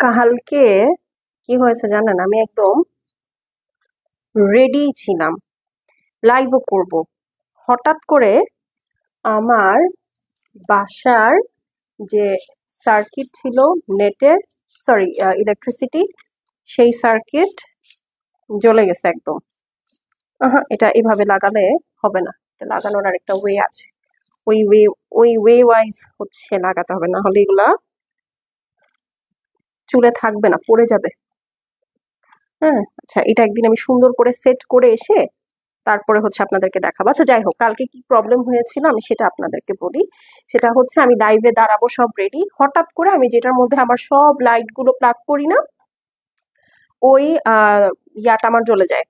কালকে কি হয়েছে জানেন, আমি একদম রেডি ছিলাম, লাইভও করব। হঠাৎ করে আমার বাসার যে সার্কিট ছিল, নেটের, সরি, ইলেকট্রিসিটি, সেই সার্কিট জ্বলে গেছে একদম। এটা এভাবে লাগালে হবে না, এটা লাগানোর আরেকটা ওয়ে আছে। ওই ওয়ে ওই ওয়ে ওয়াইজ হচ্ছে লাগাতে হবে, না হলে এগুলা চুলে থাকবে না, পড়ে যাবে। হ্যাঁ, আচ্ছা, এটা একদিন আমি সুন্দর করে সেট করে এসে তারপরে হচ্ছে আপনাদেরকে দেখাবো। আচ্ছা, যাই হোক, কালকে কি প্রবলেম হয়েছিল আমি সেটা আপনাদেরকে বলি। সেটা হচ্ছে আমি লাইভে দাঁড়াবো, সব রেডি, হঠাৎ করে আমি যেটার মধ্যে আমার সব লাইট গুলো প্লাগ করি না, ওই ইয়াটা আমার জ্বলে যায়,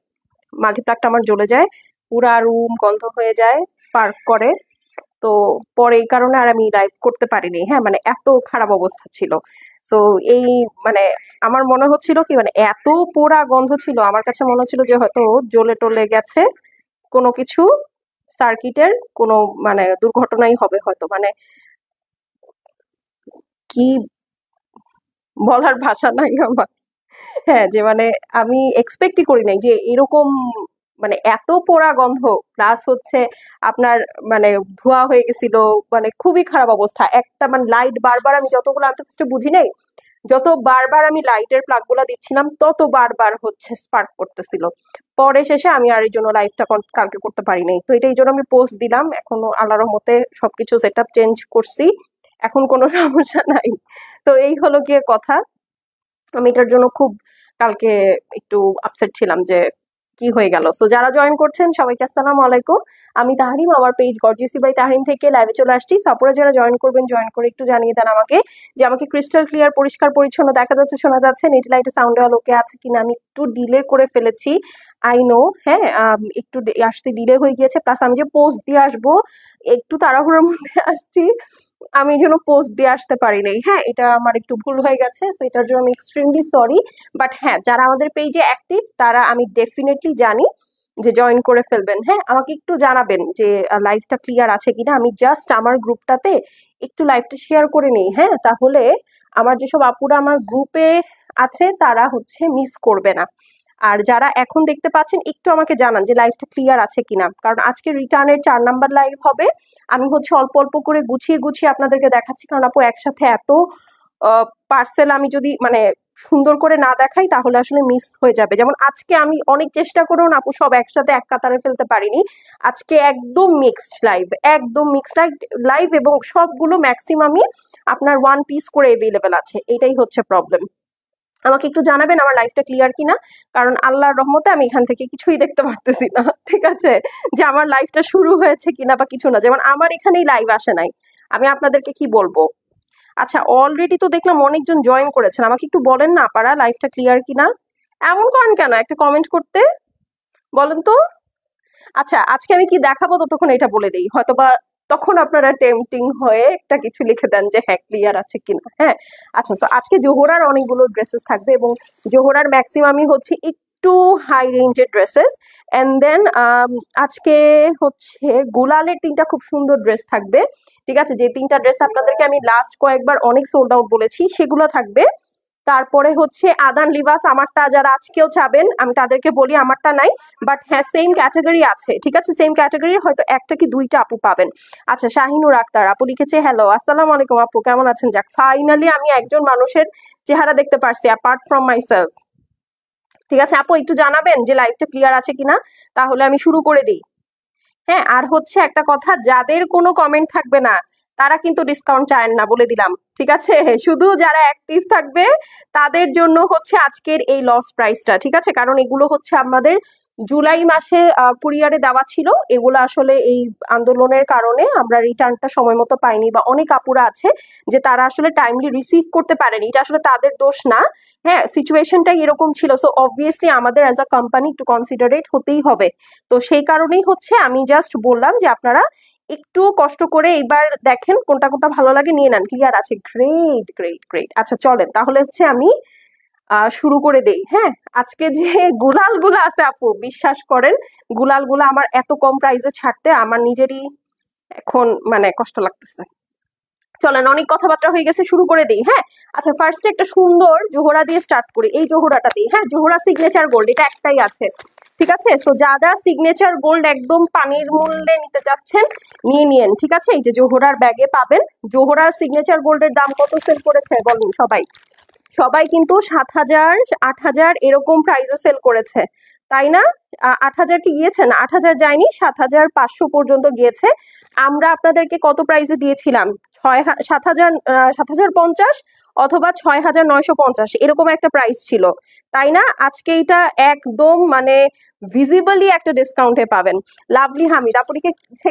মাল্টি প্লাগটা আমার জ্বলে যায়, পুরা রুম গন্ধ হয়ে যায়, স্পার্ক করে। তো পরে এই কারণে আর আমি লাইভ করতে পারিনি। হ্যাঁ, মানে এত খারাপ অবস্থা ছিল। সো এই মানে আমার মনে হচ্ছিল কি, মানে এত পোড়া গন্ধ ছিল, আমার কাছে মনে হচ্ছিল যে হয়তো জ্বলে টলে গেছে কোনো কিছু, সার্কিটের কোনো মানে দুর্ঘটনাই হবে হয়তো, মানে কি বলার ভাষা নাই আমার। হ্যাঁ, যে মানে আমি এক্সপেক্টই করি নাই যে এরকম, মানে এত পোড়া গন্ধ, প্লাস হচ্ছে আপনার মানে ধোয়া হয়ে গেছিল, মানে খুবই খারাপ অবস্থা। একটা মানে লাইট বারবার আমি যতগুলো, আমি তো ফার্স্টে বুঝি নাই, যত বারবার আমি লাইটের প্লাগ গুলা দিচ্ছিলাম তত বারবার হচ্ছে স্পার্ক করতেছিল। পরে শেষে আমি আর এই জন্য লাইভটা কালকে করতে পারি নাই। তো এটা এই জন্য আমি পোস্ট দিলাম, এখনো আল্লাহর রহমতে সবকিছু সেট আপ চেঞ্জ করছি, এখন কোনো সমস্যা নাই। তো এই হলো গিয়ে কথা। আমি এটার জন্য খুব কালকে একটু আপসেট ছিলাম যে কি হয়ে গেল। সো যারা জয়েন করছেন সবাইকে আসসালামু আলাইকুম। আমি তাহরিম, আমার পেজ গর্জিয়াসি বাই তাহরিম থেকে লাইভে চলে আসছি। সাপোরে যারা জয়েন করবেন, জয়েন করে একটু জানিয়ে দেন আমাকে যে আমাকে ক্রিস্টাল ক্লিয়ার, পরিষ্কার পরিচ্ছন্ন দেখা যাচ্ছে, শোনা যাচ্ছে, নেট লাইটে সাউন্ড অল ওকে আছে কিনা। আমি একটু ডিলে করে ফেলেছি, আই নো। হ্যাঁ, একটু আসতে ডিলে হয়ে গিয়েছে, প্লাস আমি যে পোস্ট দিয়ে আসবো একটু তাড়াহুড়োর মধ্যে আসছি, আমি যেন পোস্ট দিয়ে আসতে পারি নাই। হ্যাঁ, এটা আমার একটু ভুল হয়ে গেছে, সো এটার জন্য আমি এক্সট্রিমলি সরি। বাট হ্যাঁ, যারা আমাদের পেজে অ্যাক্টিভ তারা আমি ডেফিনেটলি জানি যে জয়েন করে ফেলবেন। হ্যাঁ, আমাকে একটু জানাবেন যে লাইভটা ক্লিয়ার আছে কিনা। আমি জাস্ট আমার গ্রুপটাতে একটু লাইভটা শেয়ার করে নিই। হ্যাঁ, তাহলে আমার যেসব আপুরা আমার গ্রুপে আছে তারা হচ্ছে মিস করবে না। আর যারা এখন দেখতে পাচ্ছেন একটু আমাকে জানান যে লাইভটা ক্লিয়ার আছে কিনা, কারণ আজকে রিটার্নের 4 নাম্বার লাইভ হবে। আমি হচ্ছে অল্প অল্প করে গুছিয়ে গুছিয়ে আপনাদেরকে দেখাচ্ছি, কারণ আপু একসাথে এত পার্সেল আমি যদি মানে সুন্দর করে না দেখাই তাহলে আসলে মিস হয়ে যাবে। যেমন আজকে আমি অনেক চেষ্টা করেও না আপু সব একসাথে এক কাতারে ফেলতে পারিনি। আজকে একদম মিক্সড লাইভ, একদম মিক্সড লাইভ, এবং সবগুলো ম্যাক্সিমামই আপনার ওয়ান পিস করে এভেলেবেল আছে। এটাই হচ্ছে প্রবলেম। আমাকে একটু জানাবেন আমার লাইফটা ক্লিয়ার কিনা, কারণ আল্লাহর রহমতে আমি এখান থেকে কিছুই দেখতে পারতেছি না। ঠিক আছে, যে আমার লাইফটা শুরু হয়েছে কিনা বা কিছু না, যেমন আমার এখানেই লাইভ আসে নাই, আমি আপনাদেরকে কি বলবো। আচ্ছা, অলরেডি তো দেখলাম অনেকজন জয়েন করেছেন, আমাকে একটু বলেন না আপনারা লাইফটা ক্লিয়ার কিনা। এমন করেন কেন, একটা কমেন্ট করতে বলেন তো। আচ্ছা, আজকে আমি কি দেখাবো ততক্ষণ এটা বলে দেই, হয়তোবা তখন আপনারা টেম্পটিং হয়ে একটা কিছু লিখে দেন যে হ্যাঁ ক্লিয়ার আছে কিনা। হ্যাঁ, আচ্ছা, তো আজকে জোহরার অনেকগুলো ড্রেসেস থাকবে, এবং জোহরার ম্যাক্সিমামই হচ্ছে একটু হাই রেঞ্জের ড্রেসেস। এন্ড দেন আজকে হচ্ছে গুলালের 3টা খুব সুন্দর ড্রেস থাকবে। ঠিক আছে, যে 3টা ড্রেস আপনাদেরকে আমি লাস্ট কয়েকবার অনেক সোল্ড আউট বলেছি সেগুলো থাকবে। তারপরে হচ্ছে আদান লিবাস, আমারটা যারা আজকেও চাবেন আমি তাদেরকে বলি আমারটা নাই, বাট হ্যাঁ সেম ক্যাটাগরি আছে। ঠিক আছে, সেম ক্যাটাগরি হয়তো একটা কি দুইটা আপু পাবেন। আচ্ছা, শাহিনুর আক্তার আপু লিখেছে হ্যালো, আসসালামু আলাইকুম আপু, কেমন আছেন। যাক, ফাইনালি আমি একজন মানুষের চেহারা দেখতে পারছি অ্যাপার্ট ফ্রম মাই সেলফ। ঠিক আছে আপু, একটু জানাবেন যে লাইফটা ক্লিয়ার আছে কিনা, তাহলে আমি শুরু করে দিই। হ্যাঁ, আর হচ্ছে একটা কথা, যাদের কোনো কমেন্ট থাকবে না তারা কিন্তু ডিসকাউন্ট চায় না, বলে দিলাম। ঠিক আছে, শুধু যারা অ্যাক্টিভ থাকবে তাদের জন্য হচ্ছে আজকের এই লস প্রাইসটা। ঠিক আছে, কারণ এগুলো হচ্ছে আমাদের জুলাই মাসে কুরিয়ারে দেওয়া ছিল, এগুলো আসলে এই আন্দোলনের কারণে আমরা রিটার্নটা সময় মতো পাইনি, বা অনেক আপুরা আছে যে তারা আসলে টাইমলি রিসিভ করতে পারেনি, এটা আসলে তাদের দোষ না। হ্যাঁ, সিচুয়েশনটা এরকম ছিল, সো অবভিয়াসলি আমাদের অ্যাজ আ কোম্পানি একটু কনসিডারেট হতেই হবে। তো সেই কারণেই হচ্ছে আমি জাস্ট বললাম যে আপনারা একটু কষ্ট করে এইবার দেখেন কোনটা কোনটা ভালো লাগে, নিয়ে নেন। ক্লিয়ার আছে, গ্রেট গ্রেট গ্রেট। আচ্ছা চলেন তাহলে হচ্ছে আমি শুরু করে দেই। হ্যাঁ, আজকে যে গুলাল গুলা আছে আপু, বিশ্বাস করেন গুলাল গুলা আমার এত কম প্রাইসে ছাড়তে আমার নিজেরই এখন মানে কষ্ট লাগতেছে। চলেন, অনেক কথাবার্তা হয়ে গেছে, শুরু করে দিই। হ্যাঁ, আচ্ছা, ফার্স্টে একটা সুন্দর জোহরা দিয়ে স্টার্ট করি। এই জোহরাটা দিই। হ্যাঁ, জোহরা সিগনেচার গোল্ড, এটা একটাই আছে। ঠিক আছে, সো যারা সিগনেচার গোল্ড একদম পানির মূল্যে নিতে চাচ্ছেন নিয়ে নিয়েন। ঠিক আছে, এই যে জোহরার ব্যাগে পাবেন। জোহরার সিগনেচার গোল্ডের দাম কত সেল করেছে বলুন সবাই? সবাই কিন্তু 7,000 8,000 এরকম প্রাইসে সেল করেছে, তাই না? 8,000 কি গিয়েছে? না, 8,000 যায়নি, 7,500 পর্যন্ত গিয়েছে। আমরা আপনাদেরকে কত প্রাইসে দিয়েছিলাম? 7,000, 7,050 অথবা 6,950 এরকম একটা প্রাইস ছিল, তাই না? আজকে এটা একদম মানে ভিজিবলি একটা ডিসকাউন্টে পাবেন। লাভলি হামিদ, আপনি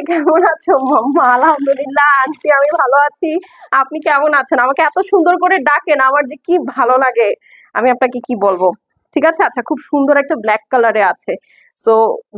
কেমন আছো? মাম্মা আলহামদুলিল্লাহ আন্টি, আমি ভালো আছি। আপনি কেমন আছেন? আমাকে এত সুন্দর করে ডাকেন, আমার যে কি ভালো লাগে, আমি আপনাকে কি বলবো। ঠিক আছে, আচ্ছা, খুব সুন্দর একটা ব্ল্যাক কালারে আছে। So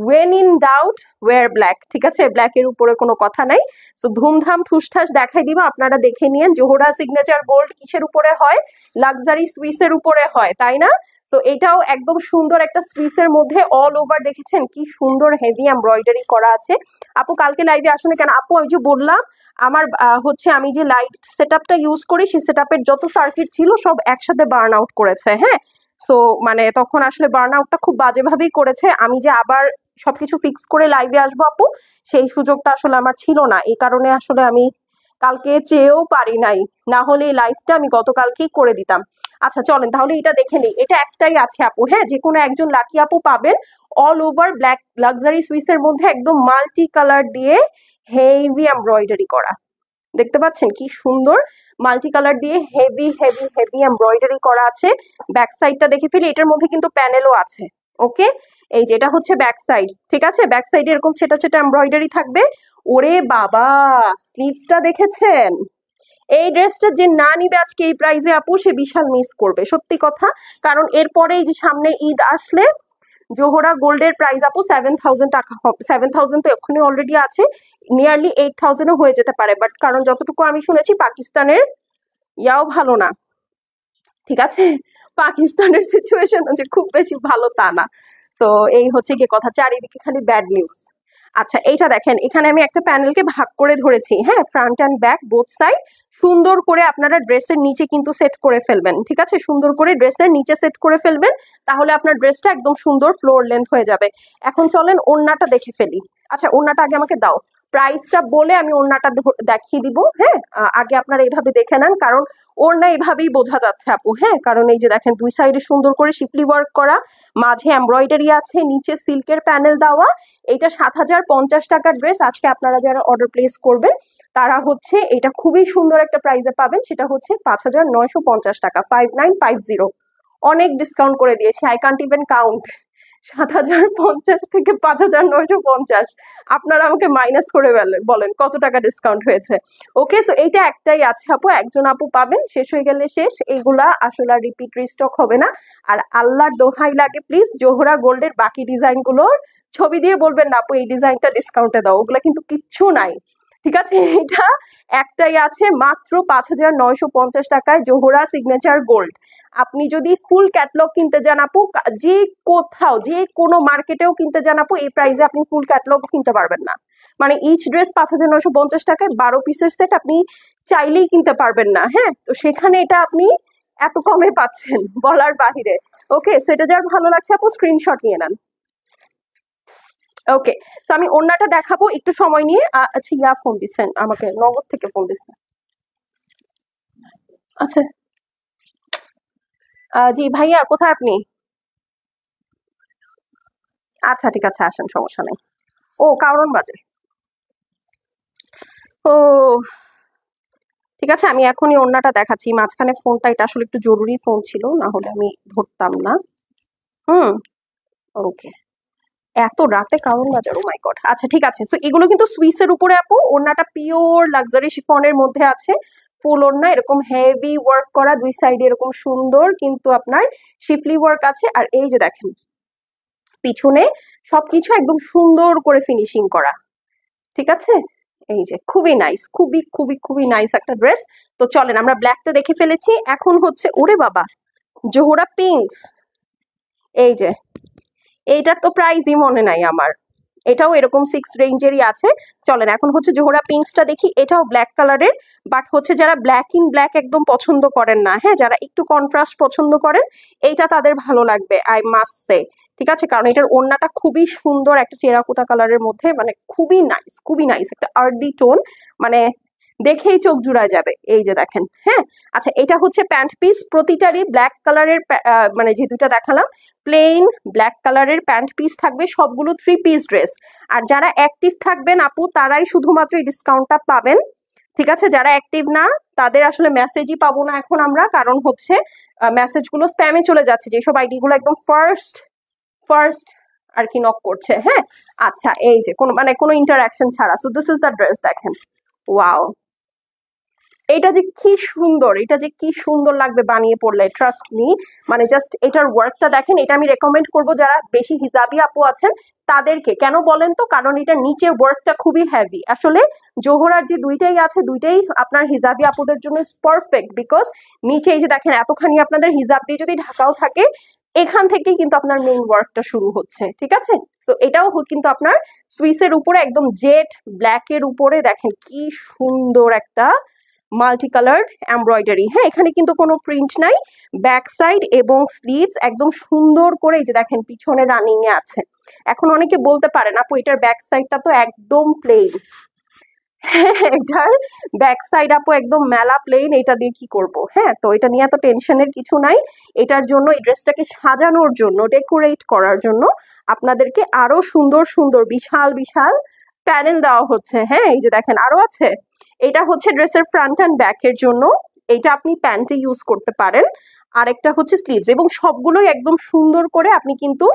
when in doubt wear black. ঠিক আছে, ব্ল্যাকের উপরে কোনো কথা নাই। সো ধুমধাম ঠুসঠাস দেখাই দিব, আপনারা দেখে নিয়েন। জোহরা সিগনেচার গোল্ড কিসের উপরে হয়? লাক্সারি সুইসের উপরে হয়, তাই না? তো এটাও একদম সুন্দর একটা সুইসের মধ্যে অল ওভার, দেখেছেন কি সুন্দর হেভি এমব্রয়ডারি করা আছে। আপু কালকে লাইভে আসুন কেন? আপু আমি যে বললাম, আমার হচ্ছে আমি যে লাইট সেটআপটা ইউজ করি, সেই সেটআপের যত সার্কিট ছিল সব একসাথে বার্ন আউট করেছে। হ্যাঁ, সো মানে তখন আসলে বার্ন আউটটা খুব বাজেভাবেই করেছে। আমি যে আবার সবকিছু ফিক্স করে লাইভে আসবো আপু, সেই সুযোগটা আসলে আমার ছিল না। এই কারণে আসলে আমি কালকে চেয়েও পারি নাই, না হলে এই লাইভটা আমি গতকালকেই করে দিতাম। আচ্ছা চলেন তাহলে এটা দেখে নিই। এটা একটাই আছে আপু। হ্যাঁ, যে কোনো একজন লাকি আপু পাবেন। অল ওভার ব্ল্যাক লাক্সারি সুইসের মধ্যে একদম মাল্টি কালার দিয়ে হেভি এমব্রয়ডারি করা। দেখতে পাচ্ছেন কি সুন্দর মাল্টি কালার দিয়ে হেভি হেভি হেভি এমব্রয়ডারি করা আছে। ব্যাক সাইডটা দেখে ফেলি, এটার মধ্যে কিন্তু প্যানেলও আছে। ওকে, এই যে এটা হচ্ছে ব্যাক সাইড। ঠিক আছে, ব্যাক সাইডে এরকম ছেটা ছেটা এমব্রয়ডারি থাকবে। ওরে বাবা, স্লিভসটা দেখেছেন? এই ড্রেসটা যে না নিবে আজকে এই প্রাইসে আপু, সে বিশাল মিস করবে, সত্যি কথা। কারণ এরপরে এই যে সামনে ঈদ আসলে জোহরা গোল্ডের প্রাইস আপু 7,000 টাকা হবে। 7,000 তো এক্ষুনি অলরেডি আছে, নিয়ারলি 8,000ও হয়ে যেতে পারে। বাট কারণ যতটুকু আমি শুনেছি পাকিস্তানের ইয়াও ভালো না। ঠিক আছে, পাকিস্তানের সিচুয়েশন যে খুব বেশি ভালো তা না। তো এই হচ্ছে কি কথা, চারিদিকে খালি ব্যাড নিউজ। আচ্ছা, এইটা দেখেন, এখানে আমি একটা প্যানেলকে ভাগ করে ধরেছি। হ্যাঁ, front and back both side সুন্দর করে আপনারা ড্রেসের নিচে কিন্তু সেট করে ফেলবেন। ঠিক আছে, সুন্দর করে ড্রেসের নিচে সেট করে ফেলবেন, তাহলে আপনার ড্রেসটা একদম সুন্দর ফ্লোর লেন্থ হয়ে যাবে। এখন চলেন ওড়নাটা দেখে ফেলি। আচ্ছা, ওড়নাটা আগে আমাকে দাও, প্রাইসটা বলে আমি ওড়নাটা দেখিয়ে দিব। হ্যাঁ, আগে আপনারা এইভাবে দেখে নেন, কারণ ওড়না এভাবেই বোঝা যাচ্ছে আপু। হ্যাঁ, কারণ এই যে দেখেন দুই সাইডে সুন্দর করে শিপলি ওয়ার্ক করা, মাঝে এমব্রয়ডারি আছে, নিচে সিল্কের প্যানেল দেওয়া। এটা 7,050 টাকার ড্রেস। আজকে আপনারা যারা অর্ডার প্লেস করবেন তারা হচ্ছে এটা খুবই সুন্দর একটা প্রাইসে পাবেন, সেটা হচ্ছে 5,950 টাকা, 5,950। অনেক ডিসকাউন্ট করে দিয়েছি, আই কান্ট ইভেন কাউন্ট। 7,050 থেকে 5,950, আপনারা আমাকে মাইনাস করে বলেন কত টাকা ডিসকাউন্ট হয়েছে। ওকে, সো এইটা একটাই আছে আপু, একজন আপু পাবেন, শেষ হয়ে গেলে শেষ। এইগুলা আসলে রিপিট রিস্টক হবে না। আর আল্লাহর দোহাই লাগে প্লিজ, জোহরা গোল্ডের বাকি ডিজাইন গুলোর ছবি দিয়ে বলবেন না আপু এই ডিজাইনটা ডিসকাউন্টে দাও, ওগুলা কিন্তু কিচ্ছু নাই। ঠিক আছে, এটা একটাই আছে মাত্র 5,950 টাকায়, জোহরা সিগনেচার গোল্ড। আপনি যদি ফুল ক্যাটলগ কিনতে যান আপু, যে কোথাও যে কোনো মার্কেটেও কিনতে যান আপু, এই প্রাইসে আপনি ফুল ক্যাটলগ কিনতে পারবেন না। মানে ইচ ড্রেস 5,950 টাকায় 12 পিসের সেট আপনি চাইলেই কিনতে পারবেন না। হ্যাঁ, তো সেখানে এটা আপনি এত কমে পাচ্ছেন, বলার বাহিরে। ওকে, সেটা যার ভালো লাগছে আপু স্ক্রিনশট নিয়ে নেন। ওকে, তো আমি ওড়নাটা দেখাবো একটু সময় নিয়ে। আচ্ছা, ইয়া ফোন দিচ্ছেন আমাকে, নগদ থেকে ফোন দিচ্ছেন। আচ্ছা, জি ভাইয়া, কোথায় আপনি? আচ্ছা ঠিক আছে, আসেন, সমস্যা নেই। ও, কারণ বাজে। ও ঠিক আছে, আমি এখনই ওড়নাটা দেখাচ্ছি। মাঝখানে ফোনটা, এটা আসলে একটু জরুরি ফোন ছিল, না হলে আমি ধরতাম না। হুম, ওকে। এত রাতে কারণ বাজার, ও মাই গড। আচ্ছা ঠিক আছে, সো এগুলো কিন্তু সুইসের উপরে আপু। ওড়নাটা পিওর লাক্সারি শিফনের মধ্যে আছে, ফুল ওড়না, এরকম হেভি ওয়ার্ক করা, দুই সাইডে এরকম সুন্দর কিন্তু আপনার শিফলি ওয়ার্ক আছে। আর এই যে দেখেন পিছনে সবকিছু একদম সুন্দর করে ফিনিশিং করা। ঠিক আছে, এই যে খুবই নাইস, খুবই খুবই খুবই নাইস একটা ড্রেস। তো চলেন, আমরা ব্ল্যাকটা দেখে ফেলেছি, এখন হচ্ছে ওরে বাবা জোহরা পিঙ্কস। এই যে এইটার তো প্রাইজই মনে নাই আমার। এটাও এরকম 6 রেঞ্জেরই আছে। চলেন এখন হচ্ছে জোহরা পিঙ্কসটা দেখি। এটাও ব্ল্যাক কালারের, বাট হচ্ছে যারা ব্ল্যাক ইন ব্ল্যাক একদম পছন্দ করেন না, হ্যাঁ, যারা একটু কন্ট্রাস্ট পছন্দ করেন, এইটা তাদের ভালো লাগবে আই মাস্ট সে। ঠিক আছে, কারণ এটার ওড়নাটা খুবই সুন্দর, একটা টেরাকোটা কালারের মধ্যে, মানে খুবই নাইস, খুবই নাইস, একটা আর্দি টোন, মানে দেখেই চোখ জুড়ায় যাবে। এই যে দেখেন, হ্যাঁ। আচ্ছা, এটা হচ্ছে প্যান্ট পিস, প্রতিটারই ব্ল্যাক কালারের, মানে যে দুটা দেখালাম প্লেন ব্ল্যাক কালারের প্যান্ট পিস থাকবে, সবগুলো 3 পিস ড্রেস। আর যারা অ্যাক্টিভ থাকবেন আপু, তারাই শুধুমাত্র এই ডিসকাউন্টটা পাবেন। ঠিক আছে, যারা অ্যাক্টিভ না তাদের আসলে মেসেজই পাবো না এখন আমরা, কারণ হচ্ছে মেসেজগুলো স্প্যামে চলে যাচ্ছে, যেসব আইডি গুলো একদম ফার্স্ট ফার্স্ট আর কি নক করছে, হ্যাঁ। আচ্ছা, এই যে কোনো ইন্টারাকশন ছাড়া, so this is the dress, দেখেন, ওয়াও, এটা যে কি সুন্দর, এটা যে কি সুন্দর লাগবে বানিয়ে পড়লে, ট্রাস্ট মি। মানে জাস্ট এটার ওয়ার্কটা দেখেন, এটা আমি রেকমেন্ড করব যারা বেশি হিজাবি আপু আছেন তাদেরকে। কেন বলেন তো? কারণ এটা নিচে ওয়ার্কটা খুবই হেভি। আসলে জোহরার যে দুইটাই আছে, দুইটাই আপনার হিজাবি আপুদের জন্য পারফেক্ট, বিকজ নিচে এই যে দেখেন এতখানি আপনাদের হিজাব দিয়ে যদি ঢাকাও থাকে, এখান থেকেই কিন্তু আপনার মেইন ওয়ার্কটা শুরু হচ্ছে। ঠিক আছে, তো এটাও কিন্তু আপনার সুইসের উপরে একদম জেট ব্ল্যাক এর উপরে, দেখেন কি সুন্দর একটা মাল্টি কালার্ড এমব্রয়ডারি, হ্যাঁ। এখানে কিন্তু কোনো প্রিন্ট নাই, ব্যাক সাইড এবং স্লিভস একদম সুন্দর করে, এই যে দেখেন পিছনে রানিং এ আছে। এখন অনেকে বলতে পারেন আপু এটার ব্যাক সাইডটা তো একদম প্লেন, এটার ব্যাক সাইড আপু একদম মেলা প্লেন, এটা দিয়ে কি করব? হ্যাঁ, তো এটা নিয়ে এত টেনশনের কিছু নাই। এটার জন্য, এই ড্রেসটাকে সাজানোর জন্য, ডেকোরেট করার জন্য আপনাদেরকে আরো সুন্দর সুন্দর বিশাল বিশাল প্যানেল দেওয়া হচ্ছে, হ্যাঁ। এই যে দেখেন আরো আছে। এটা হচ্ছে ড্রেসের ফ্রন্ট অ্যান্ড ব্যাকের জন্য, এটা আপনি প্যান্টে ইউজ করতে পারেন। আরেকটা হচ্ছে স্লিভস, এবং সবগুলোই একদম সুন্দর করে আপনি কিন্তু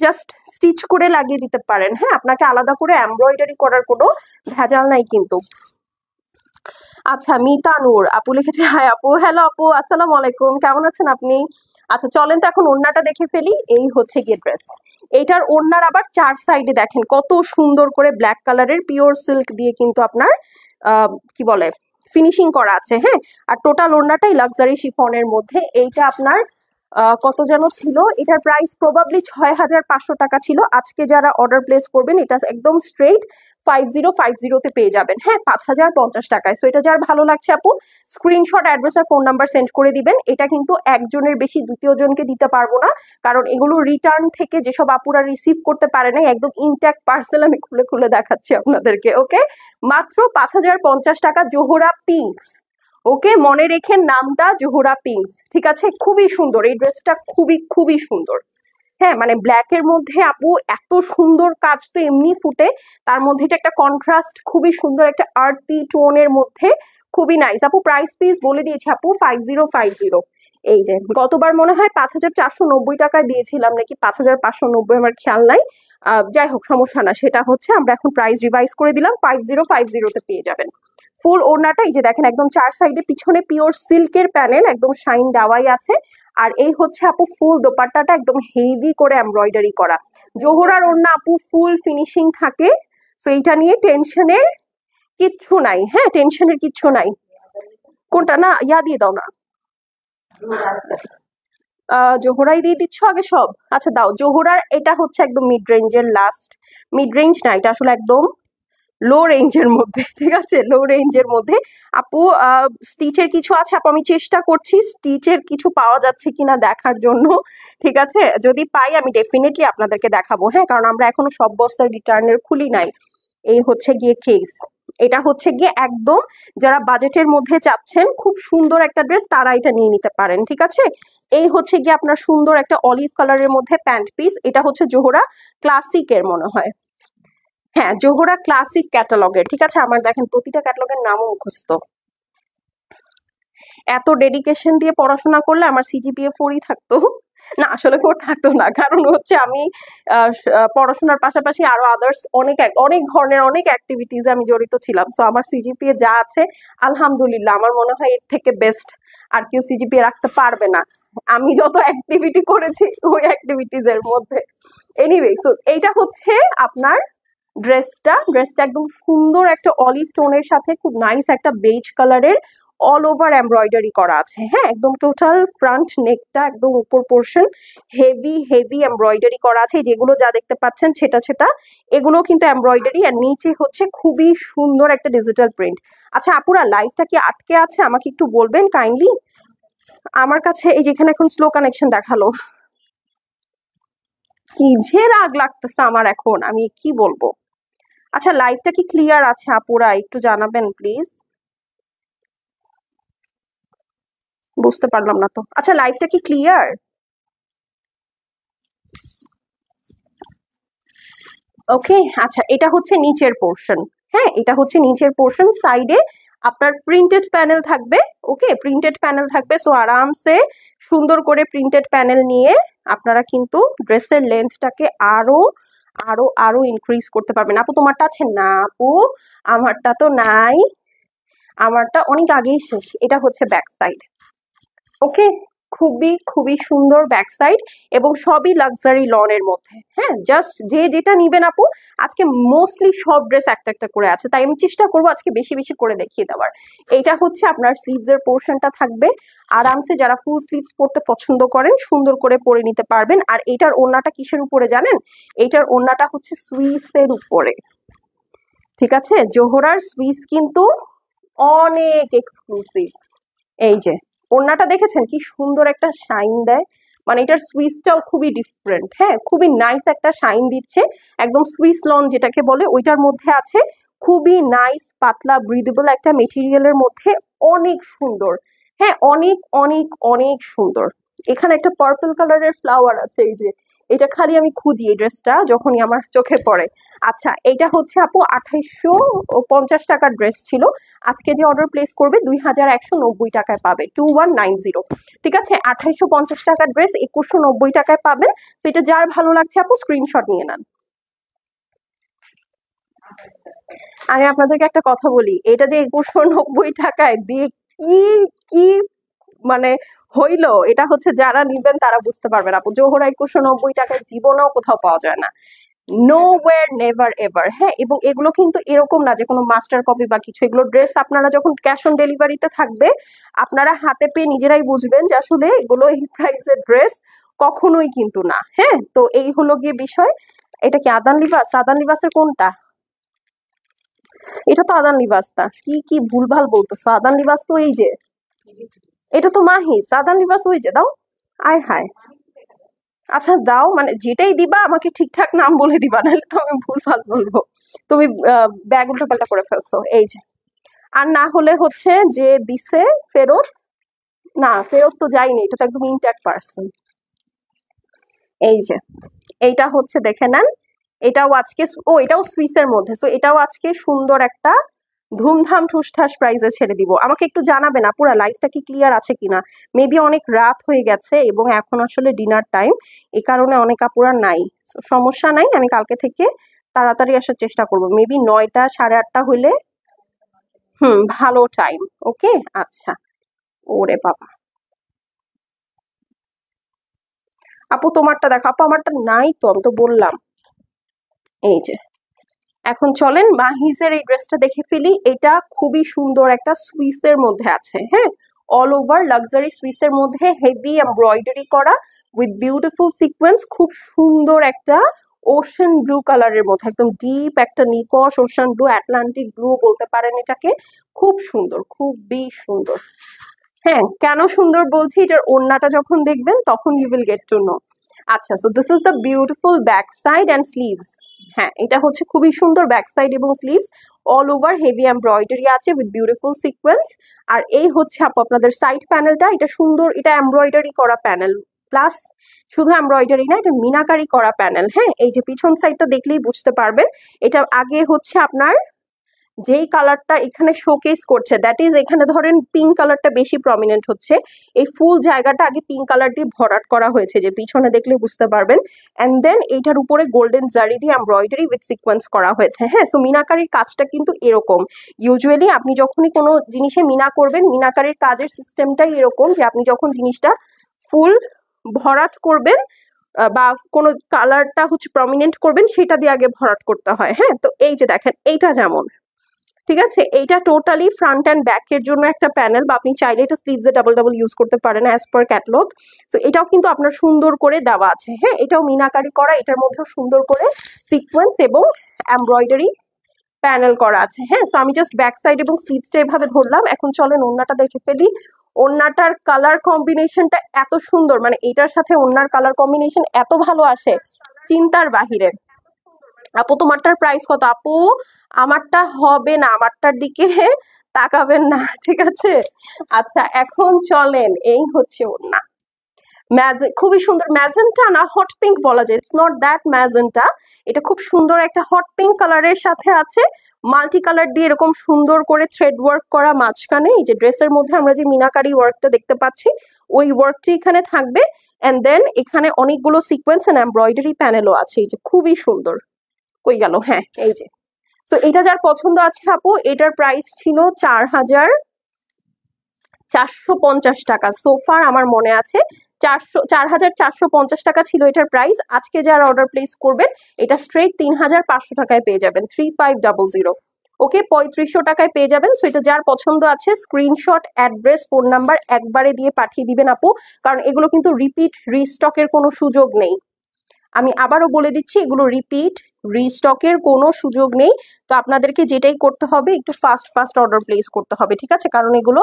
জাস্ট স্টিচ করে লাগিয়ে দিতে পারেন, হ্যাঁ। আপনাকে আলাদা করে এমব্রয়ডারি করার কোনো ভেজাল নাই কিন্তু। আচ্ছা, মিতা নূর আপু লিখেছে, হাই আপু। হ্যালো আপু, আসসালামু আলাইকুম, কেমন আছেন আপনি? আচ্ছা, চলেন তো এখন ওড়নাটা দেখে ফেলি। এই হচ্ছে গিয়ে ড্রেস, এইটার ওড়নার আবার 4 সাইডে দেখেন কত সুন্দর করে ব্ল্যাক কালারের পিওর সিল্ক দিয়ে কিন্তু আপনার কি বলে ফিনিশিং করা আছে, হ্যাঁ। আর টোটাল ওড়নাটাই লাক্সারি শিফনের মধ্যে। এইটা আপনার কত যেন ছিল, এটার প্রাইস প্রবাবলি 6,500 টাকা ছিল। আজকে যারা অর্ডার প্লেস করবেন এটা একদম স্ট্রেট 5050 তে পেয়ে যাবেন, হ্যাঁ, 5,050 টাকায়। সো এটা যার ভালো লাগছে আপু, স্ক্রিনশট, অ্যাড্রেস আর ফোন নাম্বার সেন্ড করে দিবেন। এটা কিন্তু একজনের বেশি দ্বিতীয় জনকে দিতে পারবো না, কারণ এগুলো রিটার্ন থেকে যেসব আপুরা রিসিভ করতে পারে না, একদম ইনট্যাক্ট পার্সেল আমি খুলে খুলে দেখাচ্ছি আপনাদেরকে। ওকে, মাত্র 5,050 টাকা, জোহরা পিঙ্কস। ওকে, মনে রেখেন নামটা, জোহরা পিঙ্কস। ঠিক আছে, খুবই সুন্দর এই ড্রেসটা, খুবই খুবই সুন্দর, হ্যাঁ। মানে ব্ল্যাক এর মধ্যে আপু এত সুন্দর কাজ তো এমনি ফুটে, তার মধ্যে এটা একটা কন্ট্রাস্ট, খুবই সুন্দর একটা আর্টি টোনের মধ্যে, খুবই নাইস আপু। প্রাইস প্লিজ বলে দিয়েছি আপু, 5050। এই যে গতবার মনে হয় 5,490 টাকায় দিয়েছিলাম, নাকি 5,590, আমার খেয়াল নাই। যাই হোক, সমস্যা না, সেটা হচ্ছে আমরা এখন প্রাইস রিভাইজ করে দিলাম, 5050 তে পেয়ে যাবেন। ফুল ওড়নাটা এই যে দেখেন একদম 4 সাইডে, পিছনে পিওর সিল্কের প্যানেল, একদম শাইন দেওয়াই আছে। আর এই হচ্ছে আপু ফুল দোপাট্টাটা, একদম হেভি করে এমব্রয়ডারি করা। জোহরার ওড়না আপু ফুল ফিনিশিং থাকে, তো এইটা নিয়ে টেনশনের কিচ্ছু নাই, হ্যাঁ, টেনশনের কিচ্ছু নাই। কোনটা না, ইয়া দিয়ে দাও না, জোহরাই দিয়ে দিচ্ছ আগে সব। আচ্ছা দাও, জোহরার এটা হচ্ছে একদম মিড রেঞ্জের লাস্ট, মিড রেঞ্জ না, এটা আসলে একদম লো রেঞ্জের মধ্যে। ঠিক আছে, লো রেঞ্জের মধ্যে আপু। স্টিচের কিছু আছে আপু, আমি চেষ্টা করছি স্টিচের কিছু পাওয়া যাচ্ছে কিনা দেখার জন্য। ঠিক আছে, যদি পাই আমি ডেফিনেটলি আপনাদেরকে দেখাবো, হ্যাঁ, কারণ আমরা এখনো সব বস্তার রিটার্নের খুলি নাই। এই হচ্ছে গিয়ে কেস, এটা হচ্ছে গিয়ে একদম যারা বাজেটের মধ্যে চাচ্ছেন খুব সুন্দর একটা ড্রেস, তারা এটা নিয়ে নিতে পারেন। ঠিক আছে, এই হচ্ছে গিয়ে আপনার সুন্দর একটা অলিভ কালারের মধ্যে প্যান্ট পিস। এটা হচ্ছে জোহরা ক্লাসিকের মনে হয়, হ্যাঁ, জোহরা ক্লাসিক ক্যাটালগের। ঠিক আছে, আমার দেখেন প্রতিটা ক্যাটালগের নামও মুখস্থ। এত ডেডিকেশন দিয়ে পড়াশোনা করলে আমার সিজিপিএ 4ই থাকতো না, আসলে 4 থাকতো না, কারণ হচ্ছে আমি পড়াশোনার পাশাপাশি আরো আদার্স অনেক অনেক ধরনের অনেক অ্যাক্টিভিটিস আমি জড়িত ছিলাম। সো আমার সিজিপিএ যা আছে আলহামদুলিল্লাহ, আমার মনে হয় এর থেকে বেস্ট আর কেউ সিজিপিএ রাখতে পারবে না, আমি যত অ্যাক্টিভিটি করেছি ওই অ্যাক্টিভিটিস এর মধ্যে। এনিওয়ে, সো এইটা হচ্ছে আপনার ড্রেসটা একদম সুন্দর একটা অলিভ টোনের সাথে খুব নাইস একটা বেজ কালারের অল ওভার এমব্রয়ডারি করা আছে। হ্যাঁ, একদম টোটাল ফ্রন্ট নেকটা একদম উপর পোর্শন হেভি হেভি এমব্রয়ডারি করা আছে। যেগুলো যা দেখতে পাচ্ছেন ছেটা ছেটা, এগুলো কিন্তু এমব্রয়ডারি, আর নিচে হচ্ছে খুবই সুন্দর একটা ডিজিটাল প্রিন্ট। আচ্ছা আপুরা, লাইভটা কি আটকে আছে? আমাকে একটু বলবেন কাইন্ডলি। আমার কাছে এই যেখানে এখন স্লো কানেকশন দেখালো, কি যে রাগ লাগতেছে আমার এখন, আমি কি বলবো। আচ্ছা, লাইভটা কি ক্লিয়ার আছে আপুরা? একটু জানাবেন প্লিজ। বুঝতে পারলাম না তো। আচ্ছা, লাইভটা কি ক্লিয়ার? ওকে। আচ্ছা, এটা হচ্ছে নিচের পোর্শন। হ্যাঁ, এটা হচ্ছে নিচের পোর্শন। সাইডে আপনার প্রিন্টেড প্যানেল থাকবে। ওকে, প্রিন্টেড প্যানেল থাকবে। সো আরামসে সুন্দর করে প্রিন্টেড প্যানেল নিয়ে আপনারা কিন্তু ড্রেসের লেন্থটাকে আরো আরো আরো ইনক্রিজ করতে পারবেন। আপু তোমারটা আছে না? আপু আমারটা তো নাই, আমারটা অনেক আগেই শেষ। এটা হচ্ছে ব্যাক সাইড। ওকে, খুবই খুবই সুন্দর ব্যাক সাইড, এবং সবই লাক্সারি লনের মধ্যে। হ্যাঁ, জাস্ট যে যেটা নিবেন আপু, আজকে মোস্টলি সব ড্রেস একটা একটা করে আছে, তাই আমি চেষ্টা করবো আজকে বেশি বেশি করে দেখিয়ে দেওয়ার। এইটা হচ্ছে আপনার স্লিভস এর পোর্শনটা থাকবে। আরামসে যারা ফুল স্লিভস পরতে পছন্দ করেন সুন্দর করে পরে নিতে পারবেন। আর এইটার ওড়নাটা কিসের উপরে জানেন? এইটার ওড়নাটা হচ্ছে সুইস এর উপরে। ঠিক আছে, জোহরার সুইস কিন্তু অনেক এক্সক্লুসিভ। এই যে ওড়নাটা দেখেছেন কি সুন্দর একটা শাইন দেয়, মানে এটার সুইসটাও খুবই ডিফারেন্ট। হ্যাঁ, খুবই নাইস একটা শাইন দিচ্ছে। একদম সুইস লন যেটাকে বলে ওইটার মধ্যে আছে। খুবই নাইস পাতলা ব্রিদেবল একটা মেটেরিয়ালের মধ্যে, অনেক সুন্দর। হ্যাঁ, অনেক অনেক অনেক সুন্দর। এখানে একটা পার্পল কালারের ফ্লাওয়ার আছে, এই যে এটা খালি আমি খুঁজি এই ড্রেসটা যখনই আমার চোখে পড়ে। আচ্ছা, এটা হচ্ছে আপু 2850 টাকার ড্রেস ছিল। আজকে যে অর্ডার প্লেস করবে 2190 টাকায় পাবে, 2190। ঠিক আছে, 2850 টাকার ড্রেস 2190 টাকায় পাবেন। তো এটা যার ভালো লাগছে আপু স্ক্রিনশট নিয়ে নেন। আমি আপনাদেরকে একটা কথা বলি, এটা যে 2190 টাকায় দিয়ে কি কি মানে হইলো, এটা হচ্ছে যারা নিবেন তারা বুঝতে পারবেন আপু। জোহরা 2190 টাকায় জীবনেও কোথাও পাওয়া যায় না, নোওয়্যার, নেভার এভার। হ্যাঁ, এবং এগুলো কিন্তু এরকম না যে কোনো মাস্টার কপি বা কিছু। এগুলো ড্রেস আপনারা যখন ক্যাশ অন ডেলিভারিতে থাকবে, আপনারা হাতে পেয়ে নিজেরাই বুঝবেন যে আসলে এগুলো এই প্রাইসের ড্রেস কখনোই কিন্তু না। হ্যাঁ, তো এই হলো গিয়ে বিষয়। এটা কি আদান লিবাস? আদান লিবাসের কোনটা? এটা তো আদান লিবাস না, কি কি ভুলভাল বলতেছো। আদান লিবাস তো এই যে, এটা তো মাহিস। আদান লিবাস ওই যে, দাও। আয় হায়। আচ্ছা দাও, মানে যেটাই দিবা আমাকে ঠিকঠাক নাম বলে দিবা, নাহলে তো আমি ভুলভাল বলবো। তুমি ব্যাগ উল্টাপাল্টা করে ফেলছো। এই যে, আর না হলে হচ্ছে যে দিছে ফেরত, না ফেরত তো যায়নি, এটা তো একদম ইনট্যাক্ট পার্সন। এই যে, এইটা হচ্ছে দেখে নেন। এটাও আজকে এটাও সুইসের মধ্যে। সো এটাও আজকে সুন্দর একটা ধুমধাম ঠুসঠাস প্রাইজে ছেড়ে দিব। আমাকে একটু জানাবেন আপুরা লাইফটা কি ক্লিয়ার আছে কিনা। মেবি অনেক রাত হয়ে গেছে এবং এখন আসলে ডিনার টাইম, এই কারণে অনেক আপুরা নাই। So, সমস্যা নাই, আমি কালকে থেকে তাড়াতাড়ি আসার চেষ্টা করব। মেবি 9টা 8:30 হইলে ভালো টাইম। ওকে। আচ্ছা। ওরে বাবা, আপু তোমারটা দেখো। আপু আমারটা নাই তো, আমি তো বললাম। এই যে, এখন চলেন মাহিজের এই ড্রেসটা দেখে ফেলি। এটা খুবই সুন্দর একটা সুইসের মধ্যে আছে। হ্যাঁ, অল ওভার লাক্সারি সুইসের মধ্যে হেভি এমব্রয়ডারি করা উইথ বিউটিফুল সিকোয়েন্স। খুব সুন্দর একটা ওশান ব্লু কালারের মধ্যে, একদম ডিপ একটা নিকশ ওশান ব্লু, আটলান্টিক ব্লু বলতে পারেন এটাকে। খুব সুন্দর, খুবই সুন্দর। হ্যাঁ, কেন সুন্দর বলছি, এটার ওড়নাটা যখন দেখবেন তখন you will get to know. আচ্ছা, so this is the beautiful back side and sleeves. হ্যাঁ, এটা হচ্ছে খুবই সুন্দর ব্যাক সাইড এবং sleeves. All over heavy embroidery আছে উইথ বিউটিফুল সিকোয়েন্স। আর এই হচ্ছে আপু আপনাদের সাইড প্যানেলটা। এটা সুন্দর, এটা এমব্রয়ডারি করা প্যানেল, প্লাস শুধু এমব্রয়ডারি না, এটা মিনাকারি করা প্যানেল। হ্যাঁ, এই যে পিছন সাইডটা দেখলেই বুঝতে পারবেন। এটা আগে হচ্ছে আপনার যেই কালারটা এখানে শোকেস করছে, দ্যাট ইজ এখানে ধরেন পিঙ্ক কালারটা বেশি প্রমিনেন্ট হচ্ছে। এই ফুল জায়গাটা আগে পিঙ্ক কালার দিয়ে ভরাট করা হয়েছে, যে পিছনে দেখলে বুঝতে পারবেন। এন্ড দেন এইটার উপরে গোল্ডেন জারি দিয়ে এমব্রয়ডারি উইথ সিকোয়েন্স করা হয়েছে। হ্যাঁ, সো মিনাকারির কাজটা কিন্তু এরকম। ইউজুয়ালি আপনি যখনই কোনো জিনিসে মিনা করবেন, মিনাকারির কাজের সিস্টেমটাই এরকম যে আপনি যখন জিনিসটা ফুল ভরাট করবেন বা কোনো কালারটা হচ্ছে প্রমিনেন্ট করবেন, সেটা দিয়ে আগে ভরাট করতে হয়। হ্যাঁ, তো এই যে দেখেন এইটা যেমন, ঠিক আছে, এইটা টোটালি ফ্রন্ট অ্যান্ড ব্যাক এর জন্য একটা প্যানেল, বা আপনি চাইলে এটা স্লিভসে ডাবল ডাবল ইউজ করতে পারেন অ্যাজ পার ক্যাটালগ। সো এটাও কিন্তু আপনার সুন্দর করে দেওয়া আছে, হ্যাঁ, এটাও মিনাকারি করা, এটার মধ্যেও সুন্দর করে সিকোয়েন্স এবং এমব্রয়ডারি প্যানেল করা আছে। হ্যাঁ, সো আমি জাস্ট ব্যাক সাইড এবং স্লিভসটা এভাবে ধরলাম। এখন চলেন ওড়নাটা দেখে ফেলি। ওড়নাটার কালার কম্বিনেশনটা এত সুন্দর, মানে এটার সাথে ওড়নার কালার কম্বিনেশন এত ভালো আসে, চিন্তার বাহিরে। আপু তোমারটার প্রাইস কত? আপু আমারটা হবে না, আমারটার দিকে তাকাবেন না, ঠিক আছে? আচ্ছা এখন চলেন, এই হচ্ছে ওড়না, খুবই সুন্দর ম্যাজেন্টা না হট পিঙ্ক বলা যায়, ইটস নট দ্যাট ম্যাজেন্টা, এটা খুব সুন্দর একটা হট পিঙ্ক কালারের সাথে আছে মাল্টি কালার দিয়ে এরকম সুন্দর করে থ্রেড ওয়ার্ক করা মাঝখানে। এই যে ড্রেসের মধ্যে আমরা যে মিনাকারি ওয়ার্কটা দেখতে পাচ্ছি ওই ওয়ার্কটি এখানে থাকবে, এন্ড দেন এখানে অনেকগুলো সিকোয়েন্স এন্ড এমব্রয়ডারি প্যানেলও আছে। এই যে খুবই সুন্দর, কই গেল, হ্যাঁ এই যে। তো এটা যার পছন্দ আছে আপু, এটার প্রাইস ছিল 4,450 টাকা। সোফার আমার মনে আছে 4,450 টাকা ছিল এটার প্রাইস। আজকে যারা অর্ডার প্লেস করবেন এটা স্ট্রেট 3,500 টাকায় পেয়ে যাবেন, 3500। ওকে, 3500 টাকায় পেয়ে যাবেন। সো এটা যার পছন্দ আছে স্ক্রিনশট, অ্যাড্রেস, ফোন নাম্বার একবারে দিয়ে পাঠিয়ে দিবেন আপু, কারণ এগুলো কিন্তু রিপিট রিস্টকের কোনো সুযোগ নেই। আমি আবারও বলে দিচ্ছি, এগুলো রিপিট রিস্টকের কোনো সুযোগ নেই। তো আপনাদেরকে যেটাই করতে হবে একটু ফাস্ট ফাস্ট অর্ডার প্লেস করতে হবে, ঠিক আছে, কারণ এগুলো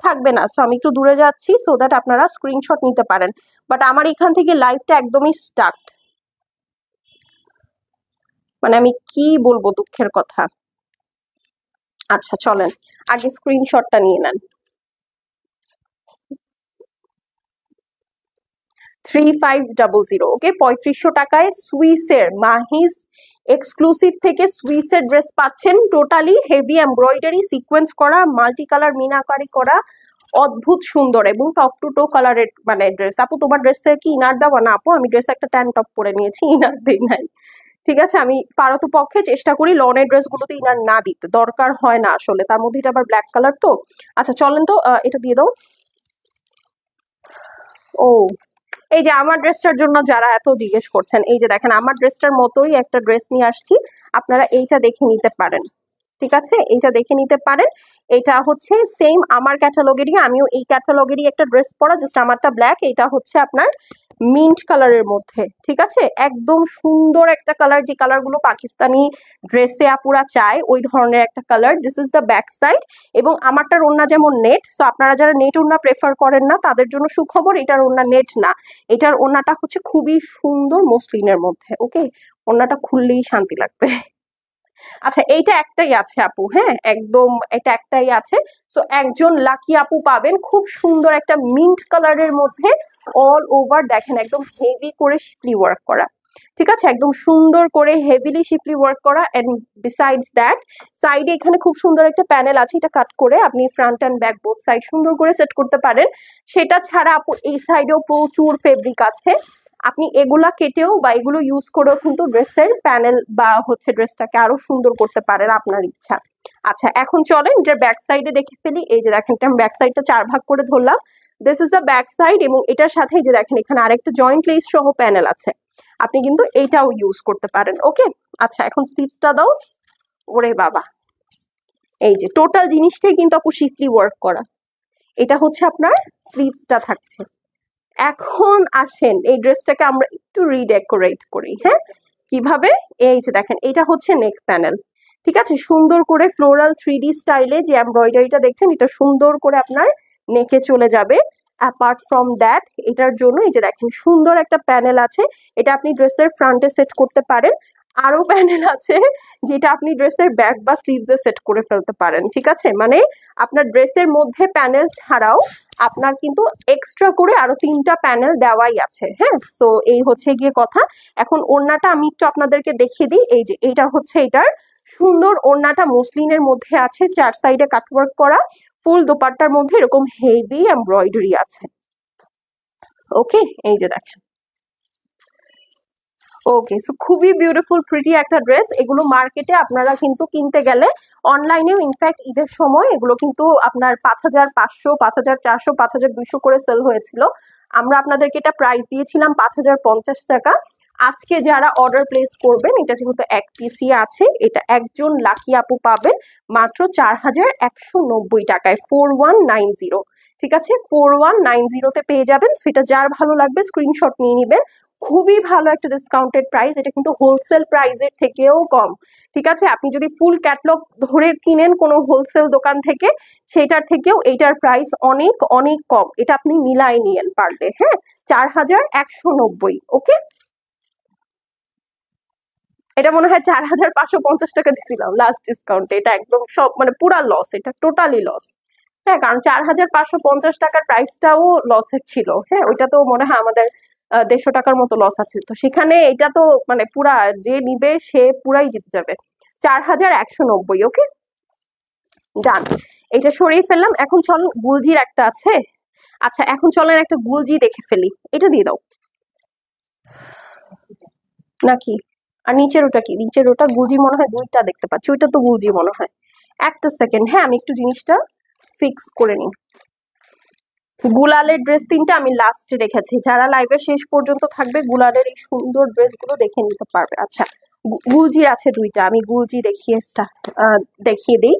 থাকবে না। সো আমি একটু দূরে যাচ্ছি সো দ্যাট আপনারা স্ক্রিনশট নিতে পারেন, বাট আমার এখান থেকে লাইভটা একদমই স্টার্ট, মানে আমি কি বলবো, দুঃখের কথা। আচ্ছা চলেন আগে স্ক্রিনশটটা নিয়ে নেন। 3500, ওকে, 3500 টাকায় সুইসের মাহিস এক্সক্লুসিভ থেকে সুইসের ড্রেস পাচ্ছেন, টোটালি হেভি এমব্রয়ডারি সিকোয়েন্স করা, মাল্টি কালার মিনাকারি করা, অদ্ভুত সুন্দর এবং টপ টু টো কালারের মানে ড্রেস। আপু তোমার ড্রেসে কি ইনার দেওয়া? না আপু, আমি ড্রেসে একটা ট্যান টপ পরে নিয়েছি, ইনার দিই নাই, ঠিক আছে। আমি পারত পক্ষে চেষ্টা করি লনের ড্রেসগুলোতে ইনার না দিতে, দরকার হয় না আসলে, তার মধ্যে এটা আবার ব্ল্যাক কালার তো। আচ্ছা চলেন তো এটা দিয়ে দাও। ও, এই যে আমার ড্রেসটার জন্য যারা এত জিজ্ঞেস করছেন, এই যে দেখেন আমার ড্রেসটার মতোই একটা ড্রেস নিয়ে আসছি, আপনারা এইটা দেখে নিতে পারেন, ঠিক আছে, এইটা দেখে নিতে পারেন। এটা হচ্ছে সেম আমার ক্যাটালগেরই, আমিও এই ক্যাটালগেরই একটা ড্রেস পরা, জাস্ট আমারটা ব্ল্যাক, এটা হচ্ছে আপনার মিন্ট কালারের মধ্যে, ঠিক আছে, একদম সুন্দর একটা কালার, যে কালারগুলো পাকিস্তানি ড্রেসে আপুরা চায় ওই ধরনের একটা colour. This is the back side, এবং আমারটার ওড়না যেমন নেট, সো আপনারা যারা নেট ওড়না প্রেফার করেন না তাদের জন্য সুখবর, এটার ওড়না নেট না, এটার ওড়নাটা হচ্ছে খুবই সুন্দর মসলিনের মধ্যে। ওকে, ওড়নাটা খুললেই শান্তি লাগবে। আচ্ছা এইটা একটাই আছে আপু, হ্যাঁ একদম এটা একটাই আছে। সো একজন লাকি আপু পাবেন, খুব সুন্দর একটা মিন্ট কালারের মধ্যে অল ওভার দেখেন একদম হেভি করে শিপলি ওয়ার্ক করা, ঠিক আছে, একদম সুন্দর করে হেভিলি শিপলি ওয়ার্ক করা। এন্ড বিসাইডস দ্যাট সাইডে এখানে খুব সুন্দর একটা প্যানেল আছে, এটা কাট করে আপনি front and back both side সুন্দর করে সেট করতে পারেন। সেটা ছাড়া আপু এই সাইডেও প্রচুর ফেব্রিক আছে, আপনি এগুলা কেটেও বা এগুলো ইউজ করেও কিন্তু ড্রেসের প্যানেল বা হচ্ছে ড্রেসটাকে আরো সুন্দর করতে পারেন, আপনার ইচ্ছা। আচ্ছা এখন চলেন যে ব্যাক সাইডে দেখে ফেলি। এই যে দেখেন আমি ব্যাক সাইডটা 4 ভাগ করে ধরলাম, this is the back side, এবং এটার সাথে যে দেখেন এখানে আরেকটা জয়েন্ট লেস সহ প্যানেল আছে, আপনি কিন্তু এইটাও ইউজ করতে পারেন। ওকে, আচ্ছা এখন স্লিভসটা দাও। ওরে বাবা, এই যে টোটাল জিনিসটাই কিন্তু আপু শিফলি ওয়ার্ক করা, এটা হচ্ছে আপনার স্লিভসটা থাকছে। এখন আসেন এই ড্রেসটাকে আমরা একটু রিডেকোরেট করি, হ্যাঁ কিভাবে? এই যে দেখেন এটা হচ্ছে নেক প্যানেল, ঠিক আছে, সুন্দর করে ফ্লোরাল 3D স্টাইলে যে এমব্রয়ডারিটা দেখছেন এটা সুন্দর করে আপনার নেকে চলে যাবে। অ্যাপার্ট ফ্রম দ্যাট এটার জন্য এই যে দেখেন সুন্দর একটা প্যানেল আছে, এটা আপনি ড্রেসের ফ্রন্টে সেট করতে পারেন। আরো প্যানেল আছে যেটা আপনি ড্রেসের ব্যাক বা স্লিভসে সেট করে ফেলতে পারেন, ঠিক আছে, মানে আপনার ড্রেসের মধ্যে প্যানেল ছাড়াও আপনার কিন্তু এক্সট্রা করে আরো 3টা প্যানেল দেওয়াই আছে। হ্যাঁ, তো এই হচ্ছে গিয়ে কথা। এখন ওড়নাটা আমি একটু আপনাদেরকে দেখিয়ে দিই। এই যে এইটা হচ্ছে এটার সুন্দর ওড়নাটা মসলিনের মধ্যে আছে, 4 সাইডে কাটওয়ার্ক করা, ফুল দোপাট্টার মধ্যে এরকম হেভি এমব্রয়ডারি আছে। ওকে, এই যে দেখেন, ওকে, সো খুবই বিউটিফুল প্রিটি একটা ড্রেস। এগুলো মার্কেটে আপনারা কিন্তু কিনতে গেলে, অনলাইনেও ইনফ্যাক্ট ঈদের সময় এগুলো কিন্তু আপনার 5,500, 5,400, 5,200 করে সেল হয়েছিল। আমরা আপনাদেরকে এটা প্রাইস দিয়েছিলাম 5,050 টাকা। আজকে যারা অর্ডার প্লেস করবেন, এটা যেহেতু এক পিসই আছে, এটা একজন লাকি আপু পাবেন মাত্র 4190 টাকায়, 4190। ঠিক আছে, 4190-তে পেয়ে যাবেন। সেটা যার ভালো লাগবে স্ক্রিনশট নিয়ে নিবেন। খুবই ভালো একটা ডিসকাউন্টেড প্রাইস, এটা কিন্তু হোলসেল প্রাইসের থেকেও কম। ঠিক আছে, আপনি যদি ফুল ক্যাটলগ ধরে কিনেন কোনো হোলসেল দোকান থেকে, সেটার থেকেও এইটার প্রাইস অনেক অনেক কম। এটা আপনি মিলাই নিয়েন পারলে। হ্যাঁ, 4190। ওকে, এটা মনে হয় 4550 টাকা দিছিলাম লাস্ট ডিসকাউন্টে। এটা একদম সব মানে পুরা লস, এটা টোটালি লস। হ্যাঁ, কারণ 4550 টাকার প্রাইসটাও লসের ছিল। হ্যাঁ, ওইটা তো মনে হয় আমাদের 150 টাকার মতো লস আছে, তো সেখানে এটা তো মানে পুরা যে নিবে সে পুরাই জিতে যাবে। 4190। ওকে, ডান। এটা সরিয়ে ফেললাম। এখন চল, গুলজির একটা আছে। আচ্ছা, এখন চলেন একটা গুলজি দেখে ফেলি। এটা দিয়ে দাও নাকি? আর নিচের ওটা কি? নিচের ওটা গুলজি মনে হয় দুইটা দেখতে পাচ্ছি, ওইটা তো গুলজি মনে হয়। একটা সেকেন্ড, হ্যাঁ আমি একটু জিনিসটা ফিক্স করে নিই। গুলালের ড্রেস তিনটা আমি লাস্টে রেখেছি, যারা লাইভের শেষ পর্যন্ত থাকবে গুলালের এই সুন্দর ড্রেসগুলো দেখে নিতে পারবে। আচ্ছা, গুলজির আছে দুইটা, আমি গুলজি দেখিয়ে দিই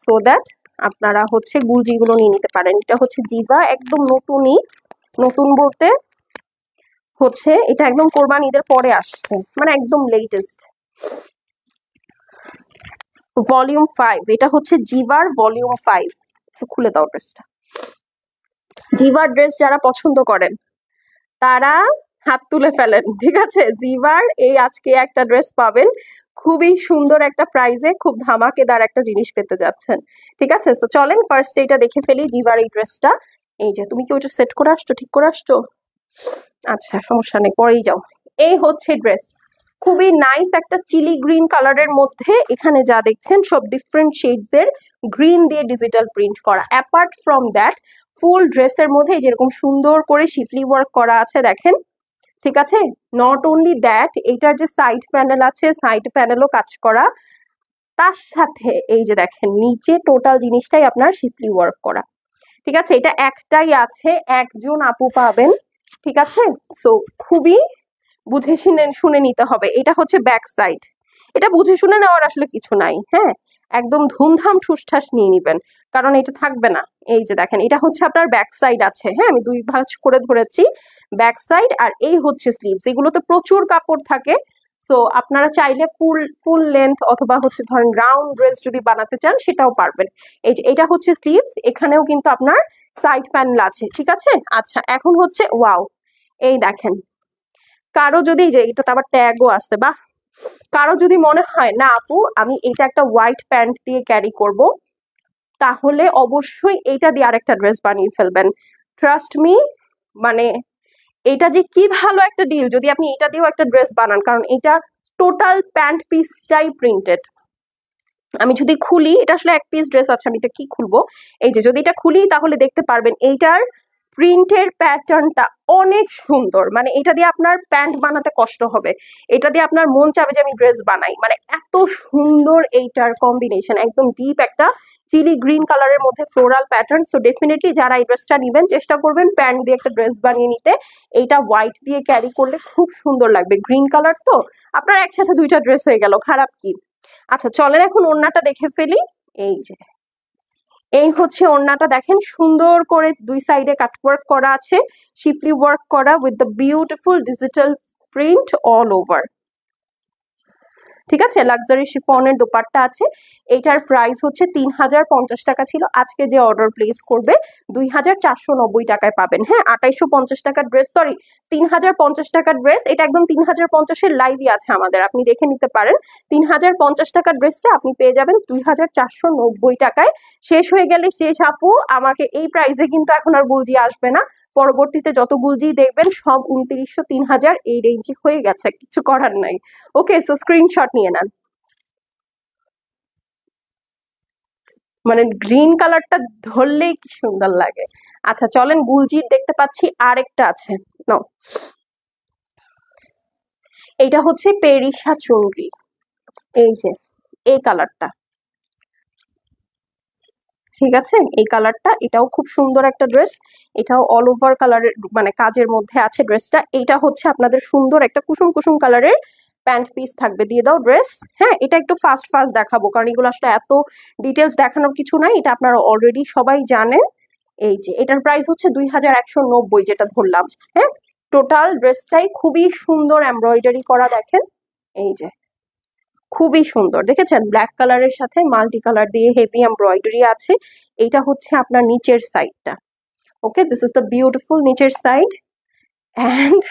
সো দ্যাট আপনারা হচ্ছে গুলজিগুলো নিয়ে নিতে পারেন। এটা হচ্ছে জিভা, একদম নতুনই, নতুন বলতে হচ্ছে এটা একদম কোরবানি ঈদের পরে আসছে, মানে একদম লেটেস্ট। ভলিউম 5, এটা হচ্ছে জিভার ভলিউম 5। একটু খুলে দাও ড্রেসটা। জিভার ড্রেস যারা পছন্দ করেন তারা হাত তুলে ফেলেন। ঠিক আছে, জিভার এই আজকে একটা ড্রেস পাবেন খুবই সুন্দর একটা প্রাইজে, খুব ধামাকেদার একটা জিনিস পেতে যাচ্ছেন। ঠিক আছে, তো চলেন ফার্স্ট এটা দেখে ফেলি, জিভার এই ড্রেসটা। এই যে, তুমি কি ওইটা সেট করে আসছো, ঠিক করে আসছো? আচ্ছা, সমস্যা নেই, পরেই যাও। এই হচ্ছে ড্রেস, খুবই নাইস একটা চিলি গ্রিন কালারের মধ্যে। এখানে যা দেখছেন সব ডিফারেন্ট শেডস এর গ্রিন দিয়ে ডিজিটাল প্রিন্ট করা। অ্যাপার্ট ফ্রম দ্যাট, ফুল ড্রেসের মধ্যে যেরকম সুন্দর করে শিফলি ওয়ার্ক করা আছে দেখেন। ঠিক আছে, নট অনলি দ্যাট, এইটার যে সাইড প্যানেল আছে, সাইড প্যানেলও কাজ করা। তার সাথে এই যে দেখেন নিচে টোটাল জিনিসটাই আপনার শিফলি ওয়ার্ক করা। ঠিক আছে, এটা একটাই আছে, একজন আপু পাবেন। ঠিক আছে, সো খুবই বুঝে শুনে শুনে নিতে হবে। এটা হচ্ছে ব্যাক সাইড, এটা বুঝে শুনে নেওয়ার আসলে কিছু নাই। হ্যাঁ, একদম ধুমধাম ঠুসঠাস নিয়ে নিবেন, কারণ এটা থাকবে না। এই যে দেখেন, এটা হচ্ছে আপনার ব্যাক সাইড আছে। হ্যাঁ, আমি দুই ভাঁজ করে ধরেছি ব্যাক সাইড, আর এই হচ্ছে স্লিভস। এগুলোতে প্রচুর কাপড় থাকে, সো আপনারা চাইলে ফুল ফুল লেন্থ অথবা হচ্ছে ধরেন রাউন্ড ড্রেস যদি বানাতে চান সেটাও পারবেন। এই যে এটা হচ্ছে স্লিভস, এখানেও কিন্তু আপনার সাইড প্যানেল আছে। ঠিক আছে, আচ্ছা এখন হচ্ছে ওয়াও, এই দেখেন, কারো যদি, যে এটা তো আবার ট্যাগও আছে, বা কারো যদি মনে হয় না আপু আমি এটা একটা হোয়াইট প্যান্ট দিয়ে ক্যারি করব, তাহলে অবশ্যই এইটা দিয়ে আরেকটা ড্রেস বানিয়ে ফেলবেন। ট্রাস্ট মি, মানে এটা যে কি ভালো একটা ডিল যদি আপনি এটা দিয়েও একটা ড্রেস বানান, কারণ এটা টোটাল প্যান্ট পিসটাই প্রিন্টেড। আমি যদি খুলি, এটা আসলে এক পিস ড্রেস আছে, আমি এটা কি খুলবো, এই যে যদি এটা খুলি তাহলে দেখতে পারবেন এইটার প্রিন্টের প্যাটার্নটা অনেক সুন্দর। মানে এটা দিয়ে আপনার প্যান্ট বানাতে কষ্ট হবে, এটা দিয়ে আপনার মন চাবে যে আমি ড্রেস বানাই। মানে এত সুন্দর এইটার কম্বিনেশন, একদম ডিপ একটা চিলি গ্রিন কালারের মধ্যে ফ্লোরাল প্যাটার্ন। সো ডেফিনেটলি যারা এই ড্রেসটা নিবেন চেষ্টা করবেন প্যান্ট দিয়ে একটা ড্রেস বানিয়ে নিতে। এইটা হোয়াইট দিয়ে ক্যারি করলে খুব সুন্দর লাগবে, গ্রিন কালার তো আপনার একসাথে দুইটা ড্রেস হয়ে গেল, খারাপ কি? আচ্ছা চলেন এখন ওড়নাটা দেখে ফেলি। এই যে এই হচ্ছে ওড়নাটা, দেখেন সুন্দর করে দুই সাইডে কাটওয়ার্ক করা আছে, শিফলি ওয়ার্ক করা with the beautiful digital print all over. ঠিক আছে, লাক্সারি শিফনের দোপাট্টা আছে। এটার প্রাইস হচ্ছে 3050 টাকা ছিল, আজকে যে অর্ডার প্লেস করবে 2490 টাকায় পাবেন। হ্যাঁ, 2850 টাকার ড্রেস, সরি 3050 টাকার ড্রেস, এটা একদম 3050-এর লাইভই আছে আমাদের, আপনি দেখে নিতে পারেন। 3050 টাকার ড্রেসটা আপনি পেয়ে যাবেন 2490 টাকায়। শেষ হয়ে গেলে শেষ আপু, আমাকে এই প্রাইসে কিন্তু এখন আর গুলজি আসবে না। পরবর্তীতে যত গুলজি দেখবেন সব 2900 3000 এই রেঞ্জে হয়ে গেছে, কিছু করার নাই। ওকে, সো স্ক্রিনশট নিয়ে নেন। মানে গ্রিন কালারটা ধরলেই কি সুন্দর লাগে। আচ্ছা চলেন, গুলজির দেখতে পাচ্ছি আরেকটা আছে, নাও। এইটা হচ্ছে পেরিসা চুনরি, এই যে এই কালারটা, ঠিক আছে, এই কালারটা, এটাও খুব সুন্দর একটা ড্রেস। এটাও অল ওভার কালারের মানে কাজের মধ্যে আছে ড্রেসটা। এইটা হচ্ছে আপনাদের সুন্দর একটা কুসুম কুসুম কালারের প্যান্ট পিস থাকবে। দিয়ে দাও ড্রেস। হ্যাঁ, এটা একটু ফাস্ট ফাস্ট দেখাবো কারণ এগুলো আসলে এত ডিটেলস দেখানোর কিছু নাই, এটা আপনারা অলরেডি সবাই জানেন। এই যে এটার প্রাইস হচ্ছে 2190, যেটা ধরলাম। হ্যাঁ, টোটাল ড্রেসটাই খুবই সুন্দর এমব্রয়ডারি করা, দেখেন এই যে খুবই সুন্দর, দেখেছেন ব্ল্যাক কালারের সাথে মাল্টি কালার দিয়ে হেভি এমব্রয়ডারি আছে। এইটা হচ্ছে আপনার নিচের সাইডটা। ওকে, দিস ইজ দ্য বিউটিফুল নিচের সাইড। অ্যান্ড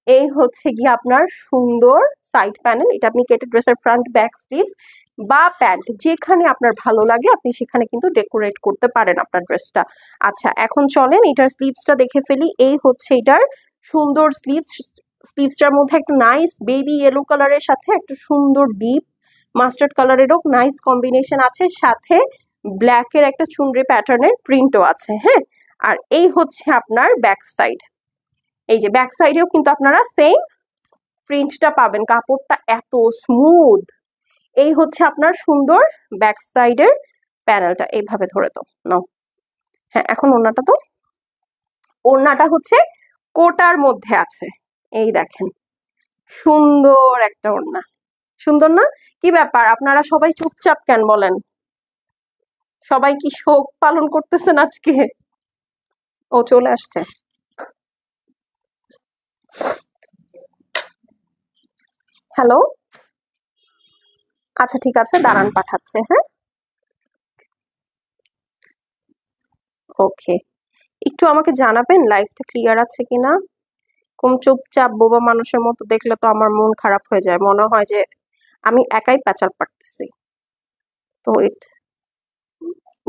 এই হচ্ছে গিয়ে আপনার সুন্দর সাইড প্যানেল। এটা আপনি কেটে ড্রেসের ফ্রন্ট ব্যাক স্লিভস বা প্যান্ট যেখানে আপনার ভালো লাগে আপনি সেখানে কিন্তু ডেকোরেট করতে পারেন আপনার ড্রেসটা। আচ্ছা, এখন চলেন এটার স্লিভসটা দেখে ফেলি। এই হচ্ছে এটার সুন্দর স্লিভস। স্লিভসটার মধ্যে একটা নাইস বেবি ইয়েলো কালারের সাথে একটা সুন্দর ডিপ মাস্টার্ড কালারেরও নাইস কম্বিনেশন আছে, সাথে ব্ল্যাকের একটা চুনরি প্যাটার্নের প্রিন্টও আছে। হ্যাঁ, আর এই হচ্ছে আপনার ব্যাক সাইড। এই যে ব্যাক সাইডেও কিন্তু আপনারা সেম প্রিন্টটা পাবেন, কাপড়টা এত স্মুথ। এই হচ্ছে আপনার সুন্দর ব্যাক সাইডের প্যানেলটা, এইভাবে ধরে তো নাও। হ্যাঁ, এখন ওড়নাটা তো, ওড়নাটা হচ্ছে কোটার মধ্যে আছে। এই দেখেন সুন্দর একটা ওড়না, সুন্দর না? কি ব্যাপার, আপনারা সবাই চুপচাপ কেন বলেন? সবাই কি শোক পালন করতেছেন আজকে? ও চলে আসছে। হ্যালো, আচ্ছা ঠিক আছে, দাঁড়ান পাঠাচ্ছে। হ্যাঁ, ওকে, একটু আমাকে জানাবেন লাইভটা ক্লিয়ার আছে কিনা। কম চুপচাপ বোবা মানুষের মতো দেখলে তো আমার মন খারাপ হয়ে যায়, মনে হয় যে আমি একাই প্যাচাল পারতেছি। তো it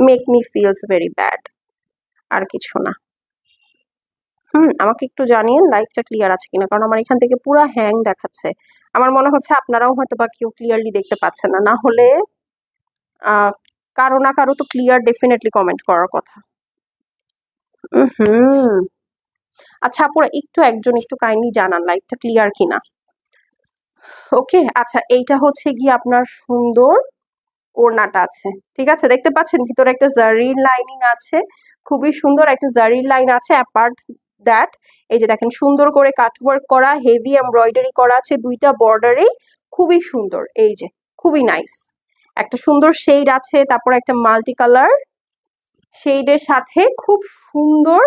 make me feels very bad, আর কিছু না। আমাকে একটু জানিয়েন লাইভটা ক্লিয়ার আছে কিনা, কারণ আমার এখান থেকে পুরো হ্যাং দেখাচ্ছে। আমার মনে হচ্ছে আপনারাও হয়তো বা কেউ ক্লিয়ারলি দেখতে পাচ্ছেন না, না হলে আহ কারো না কারো তো ক্লিয়ার ডেফিনেটলি কমেন্ট করার কথা। হুম, আচ্ছা আপুরা একটু একজন একটু কাইন্ডলি জানান লাইভটা ক্লিয়ার কিনা। ওকে, আচ্ছা এইটা হচ্ছে গিয়ে আপনার সুন্দর ওড়নাটা আছে। ঠিক আছে, দেখতে পাচ্ছেন ভিতরে একটা জারির লাইনিং আছে, খুবই সুন্দর একটা জারির লাইন আছে। অ্যাপার্ট দ্যাট, এই যে দেখেন সুন্দর করে কাটওয়ার্ক করা, হেভি এমব্রয়ডারি করা আছে দুইটা বর্ডারেই, খুবই সুন্দর। এই যে খুবই নাইস একটা সুন্দর শেড আছে, তারপর একটা মাল্টি কালার শেডের সাথে খুব সুন্দর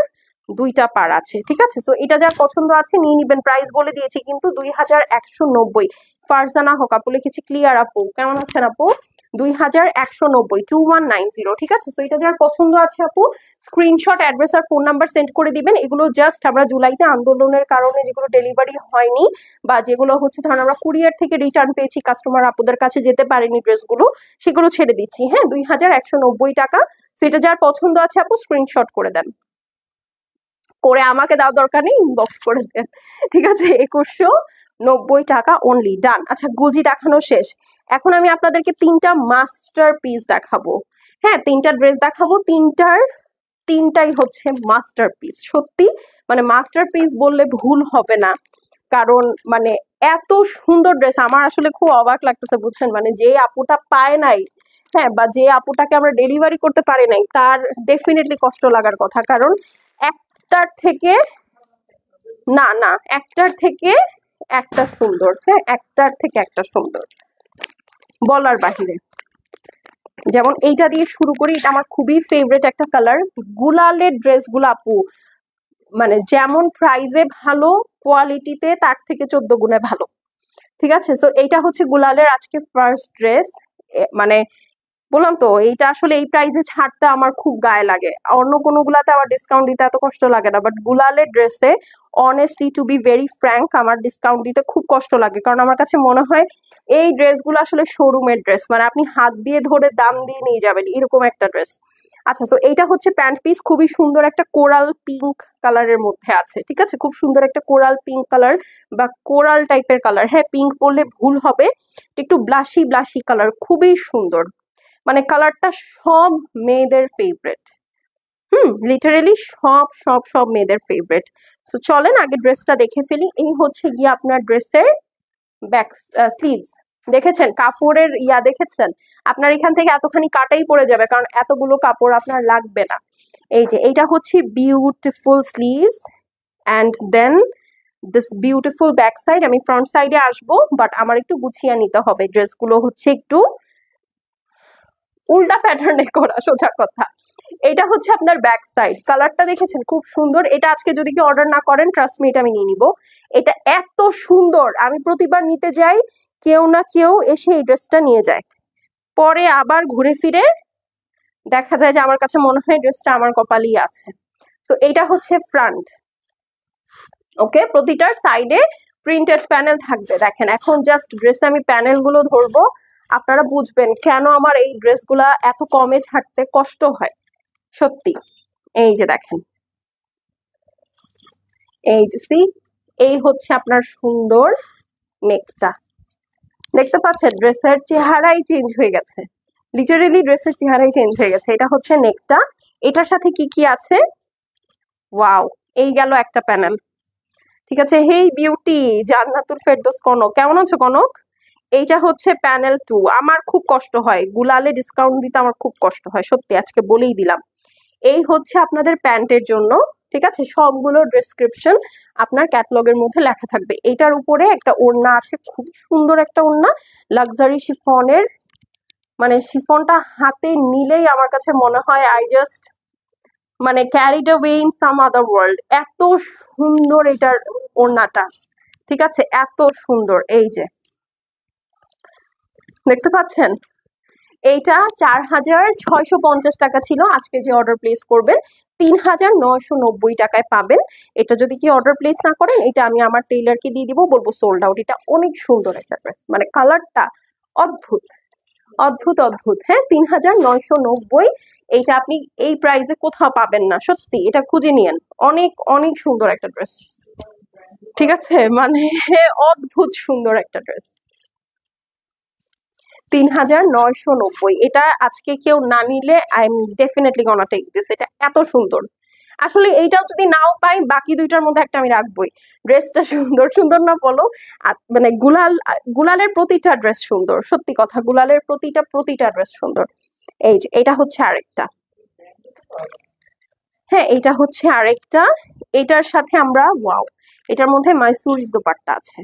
দুইটা পার আছে। ঠিক আছে, তো এটা যার পছন্দ আছে নিয়ে নিবেন। প্রাইস বলে দিয়েছি কিন্তু 2190। ফারজানা হক আপু লিখেছি ক্লিয়ার। আপু কেমন আছেন আপু? 2190, 2190। ঠিক আছে, তো এটা যার পছন্দ আছে আপু স্ক্রিনশট, অ্যাড্রেস আর ফোন নাম্বার সেন্ড করে দিবেন। এগুলো জাস্ট আমরা জুলাইতে আন্দোলনের কারণে যেগুলো ডেলিভারি হয়নি বা যেগুলো হচ্ছে ধরেন আমরা কুরিয়ার থেকে রিটার্ন পেয়েছি, কাস্টমার আপুদের কাছে যেতে পারেনি ড্রেসগুলো, সেগুলো ছেড়ে দিচ্ছি। হ্যাঁ, 2190 টাকা। সেটা যার পছন্দ আছে আপু স্ক্রিনশট করে দেন, করে আমাকে দেওয়ার দরকার নেই, ইনবক্স করে দেন। ঠিক আছে, 2190 টাকা অনলি, ডান। আচ্ছা, গুজি দেখানো শেষ। এখন আমি আপনাদেরকে তিনটা মাস্টার পিস দেখাবো। হ্যাঁ, তিনটা ড্রেস দেখাবো, তিনটাই হচ্ছে মাস্টার পিস। সত্যি মানে মাস্টার পিস বললে ভুল হবে না, কারণ মানে এত সুন্দর ড্রেস আমার আসলে খুব অবাক লাগতেছে, বুঝছেন? মানে যে আপুটা পায় নাই, হ্যাঁ, বা যে আপুটাকে আমরা ডেলিভারি করতে পারি নাই, তার ডেফিনেটলি কষ্ট লাগার কথা। কারণ একটার থেকে না না একটার থেকে একটা সুন্দর, হ্যাঁ, একটার থেকে একটা সুন্দর বলার বাহিরে। যেমন এইটা দিয়ে শুরু করি, এটা আমার খুবই ফেভারিট একটা কালার। গুলালের ড্রেসগুলো আপু মানে যেমন প্রাইজে ভালো, কোয়ালিটিতে তার থেকে 14 গুণে ভালো। ঠিক আছে, তো এইটা হচ্ছে গুলালের আজকে ফার্স্ট ড্রেস। মানে বললাম তো এইটা আসলে এই প্রাইসে ছাড়তে আমার খুব গায়ে লাগে। অন্য কোনো গুলাতে আমার ডিসকাউন্ট দিতে এত কষ্ট লাগে না, বাট গুলালের ড্রেসে honestly to be very frank আমার ডিসকাউন্ট দিতে খুব কষ্ট লাগে, কারণ আমার কাছে মনে হয় এই ড্রেসগুলো আসলে শোরুমের ড্রেস, মানে আপনি হাত দিয়ে ধরে দাম দিয়ে নিয়ে যাবেন এরকম একটা ড্রেস। আচ্ছা, তো এইটা হচ্ছে প্যান্ট পিস, খুবই সুন্দর একটা কোরাল পিঙ্ক কালারের মধ্যে আছে। ঠিক আছে, খুব সুন্দর একটা কোরাল পিঙ্ক কালার বা কোরাল টাইপের কালার। হ্যাঁ, পিঙ্ক বললে ভুল হবে, একটু ব্লাশি ব্লাশি কালার, খুবই সুন্দর। মানে কালারটা সব মেয়েদের ফেভারিট। লিটারেলি সব সব সব মেয়েদের ফেভারিট। তো চলেন আগে ড্রেসটা দেখে ফেলি। এই হচ্ছে গিয়ে আপনার ড্রেসের ব্যাক স্লিভস। দেখেছেন কাপড়ের দেখেছেন, আপনার এখান থেকে এতখানি কাটাই পড়ে যাবে, কারণ এতগুলো কাপড় আপনার লাগবে না। এই যে এটা হচ্ছে beautiful sleeves, and then this beautiful back side. আমি ফ্রন্ট সাইডে আসবো, বাট আমার একটু গুছিয়ে নিতে হবে, ড্রেসগুলো হচ্ছে একটু উল্টা প্যাটার্নে করা, সোজা কথা। এটা হচ্ছে আপনার ব্যাক সাইড, কালারটা দেখেছেন খুব সুন্দর। এটা আজকে যদি কি অর্ডার না করেন, ট্রাস্ট মি, এটা আমি নিয়ে নিব। এটা এত সুন্দর, আমি প্রতিবার নিতে যাই, কেউ না কেউ এসে এই ড্রেসটা নিয়ে যায়, পরে আবার ঘুরে ফিরে দেখা যায় যে আমার কাছে মনে হয় ড্রেসটা আমার কপালেই আছে। তো এটা হচ্ছে ফ্রন্ট, ওকে। প্রতিটার সাইডে প্রিন্টেড প্যানেল থাকবে। দেখেন এখন জাস্ট ড্রেসে আমি প্যানেল গুলো ধরবো, আপনারা বুঝবেন কেন আমার এই ড্রেসগুলা এত কমে ছাড়তে কষ্ট হয় সত্যি। এই যে দেখেন, এই যে সি, এই হচ্ছে আপনার সুন্দর নেকটা, দেখতে পাচ্ছেন ড্রেসের চেহারাই চেঞ্জ হয়ে গেছে, লিটারেলি ড্রেসের চেহারাই চেঞ্জ হয়ে গেছে। এটা হচ্ছে নেকটা, এটার সাথে কি কি আছে, ওয়াও, এই গেল একটা প্যানেল। ঠিক আছে, হেই বিউটি, জান্নাতুল ফেরদৌস কনক, কেমন আছো কনক? এইটা হচ্ছে প্যানেল 2। আমার খুব কষ্ট হয় গুলালে ডিসকাউন্ট দিতে, আমার খুব কষ্ট হয় সত্যি, আজকে বলেই দিলাম। এই হচ্ছে আপনাদের প্যান্টের জন্য, ঠিক আছে, সবগুলো ডেসক্রিপশন আপনার ক্যাটালগের মধ্যে লেখা থাকবে। এটার উপরে একটা ওড়না আছে, খুব সুন্দর একটা ওড়না, লাক্সারি শিফনের, মানে শিফনটা হাতে নিলেই আমার কাছে মনে হয় আই জাস্ট মানে carried away in some other world. এত সুন্দর এটার ওড়নাটা, ঠিক আছে, এত সুন্দর। এই যে দেখতে পাচ্ছেন, এইটা 4,650 টাকা ছিল, আজকে যে অর্ডার প্লেস করবেন 3,990 টাকায় পাবেন। এটা যদি কি অর্ডার প্লেস না করেন, এটা আমি আমার টেইলারকে দিয়ে দিব, বলবো সোল্ড আউট। এটা অনেক সুন্দর একটা ড্রেস, মানে কালারটা অদ্ভুত অদ্ভুত অদ্ভুত। হ্যাঁ, 3,990, এইটা আপনি এই প্রাইসে কোথাও পাবেন না সত্যি, এটা খুঁজে নিয়েন। অনেক অনেক সুন্দর একটা ড্রেস, ঠিক আছে, মানে অদ্ভুত সুন্দর একটা ড্রেস। 3,990, এটা আজকে কেউ না নিলে I am definitely gonna take this. এটা এত সুন্দর, আসলে এইটাও যদি নাও পাই, বাকি দুইটার মধ্যে একটা আমি রাখবোই। ড্রেসটা সুন্দর, সুন্দর না বলো? মানে গুলালের প্রতিটা ড্রেস সুন্দর, সত্যি কথা, গুলালের প্রতিটা ড্রেস সুন্দর। এই যে এটা হচ্ছে আরেকটা, হ্যাঁ এটা হচ্ছে আরেকটা, এটার সাথে আমরা ওয়াও, এটার মধ্যে মাইসুরি দোপাট্টা আছে।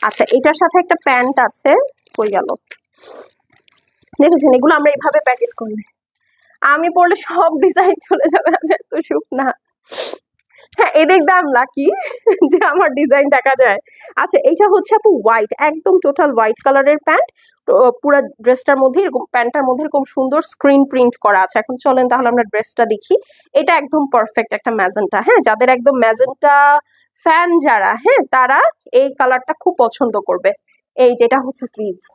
আচ্ছা, এটার সাথে একটা প্যান্ট আছে, কই গেল, দেখেছেন এগুলো আমরা এইভাবে প্যাকেট করলে, আমি পড়লে সব ডিজাইন চলে যাবে, আমি এত সুখ না। হ্যাঁ, এদিক দাম লাকি যে আমার ডিজাইন দেখা যায়। আচ্ছা, এইটা হচ্ছে আপু হোয়াইট, একদম টোটাল হোয়াইট কালারের প্যান্ট, তো পুরো ড্রেসটার মধ্যে এরকম, প্যান্টটার মধ্যে এরকম সুন্দর স্ক্রিন প্রিন্ট করা আছে। এখন চলেন তাহলে আমরা ড্রেসটা দেখি। এটা একদম পারফেক্ট একটা ম্যাজেন্টা, হ্যাঁ, যাদের একদম ম্যাজেন্টা ফ্যান যারা, হ্যাঁ, তারা এই কালারটা খুব পছন্দ করবে। এই যেটা হচ্ছে স্লিভস,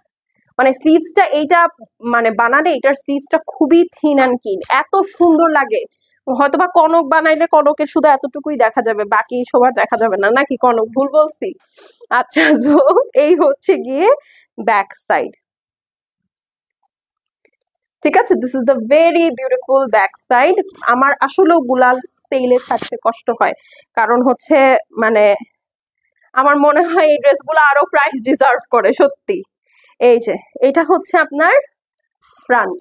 মানে স্লিভসটা এইটা মানে বানালে এটার স্লিভসটা খুবই থিন অ্যান্ড কিন, এত সুন্দর লাগে। হয়তোবা কনক বানাইলে কনকের শুধু এতটুকুই দেখা যাবে, বাকি সবার দেখা যাবে না, নাকি কনক ভুল বলছি? আচ্ছা, তো এই হচ্ছে গিয়ে ব্যাক সাইড, ঠিক আছে, this is the very beautiful back side. আমার আসলেও গুলাল সেলে থাকতে কষ্ট হয়, কারণ হচ্ছে মানে আমার মনে হয় এই ড্রেসগুলো আরো প্রাইস ডিজার্ভ করে সত্যি। এই যে এটা হচ্ছে আপনার ফ্রন্ট,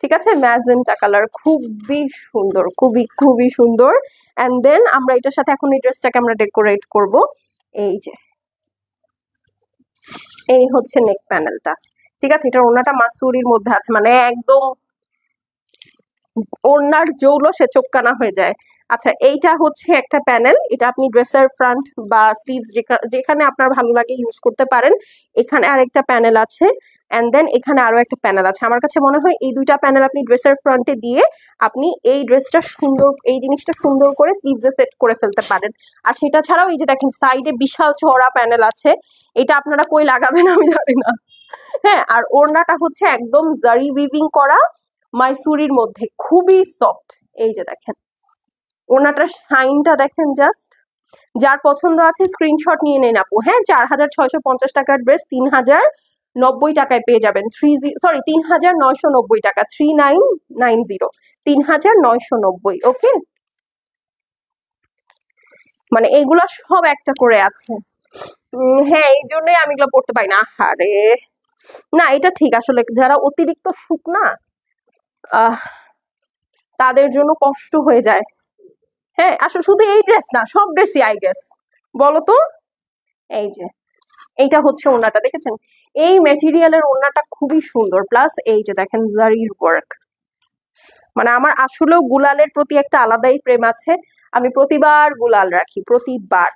ঠিক আছে, ম্যাজেন্টা কালার, খুবই সুন্দর, খুবই খুবই সুন্দর। এন্ড দেন আমরা এটার সাথে এখন এই ড্রেসটাকে আমরা ডেকোরেট করব। এই যে এই হচ্ছে নেক প্যানেলটা, ঠিক আছে, এটা ওড়নাটা মাসুরির মধ্যে আছে, মানে একদম ওড়নার জৌলো সে চোখকানা হয়ে যায়। আচ্ছা, এইটা হচ্ছে একটা প্যানেল, এটা আপনি ড্রেসের ফ্রন্ট বা স্লিভস যেখানে আপনার ভালো লাগে ইউজ করতে পারেন। এখানে আরেকটা প্যানেল আছে, এন্ড দেন এখানে আরো একটা প্যানেল আছে। আমার কাছে মনে হয় এই দুইটা প্যানেল আপনি ড্রেসের ফ্রন্টে দিয়ে আপনি এই ড্রেসটা সুন্দর, এই জিনিসটা সুন্দর করে স্লিভসে সেট করে ফেলতে পারেন। আর সেটা ছাড়াও এই যে দেখেন সাইডে বিশাল চওড়া প্যানেল আছে, এটা আপনারা কই লাগাবেন আমি জানি না। হ্যাঁ, আর ওড়নাটা হচ্ছে একদম জারি উইভিং করা মাইসুরির মধ্যে, খুবই সফট। এই যে দেখেন ওড়নাটার শাইনটা দেখেন জাস্ট, যার পছন্দ আছে স্ক্রিনশট নিয়ে নেন আপু। হ্যাঁ, 4,650 টাকার ড্রেস 3,090 টাকায় পেয়ে যাবেন। 3,990 টাকা, 3990, 3,990, ওকে। মানে এগুলা সব একটা করে আছে। হ্যাঁ, এই জন্যই আমি এগুলো পড়তে পারি না, আরে না এটা ঠিক, আসলে যারা অতিরিক্ত শুকনা আহ তাদের জন্য কষ্ট হয়ে যায়। হ্যাঁ আসলে শুধু এই ড্রেস না, সব ড্রেসই আই গেস, বলো তো। এই যে এইটা হচ্ছে ওড়নাটা, দেখেছেন? এই ম্যাটেরিয়ালের ওড়নাটা খুবই সুন্দর, প্লাস এই যে দেখেন জারির ওয়ার্ক। মানে আমার আসলেও গুলালের প্রতি একটা আলাদাই প্রেম আছে। আমি প্রতিবার গুলাল রাখি, প্রতিবার,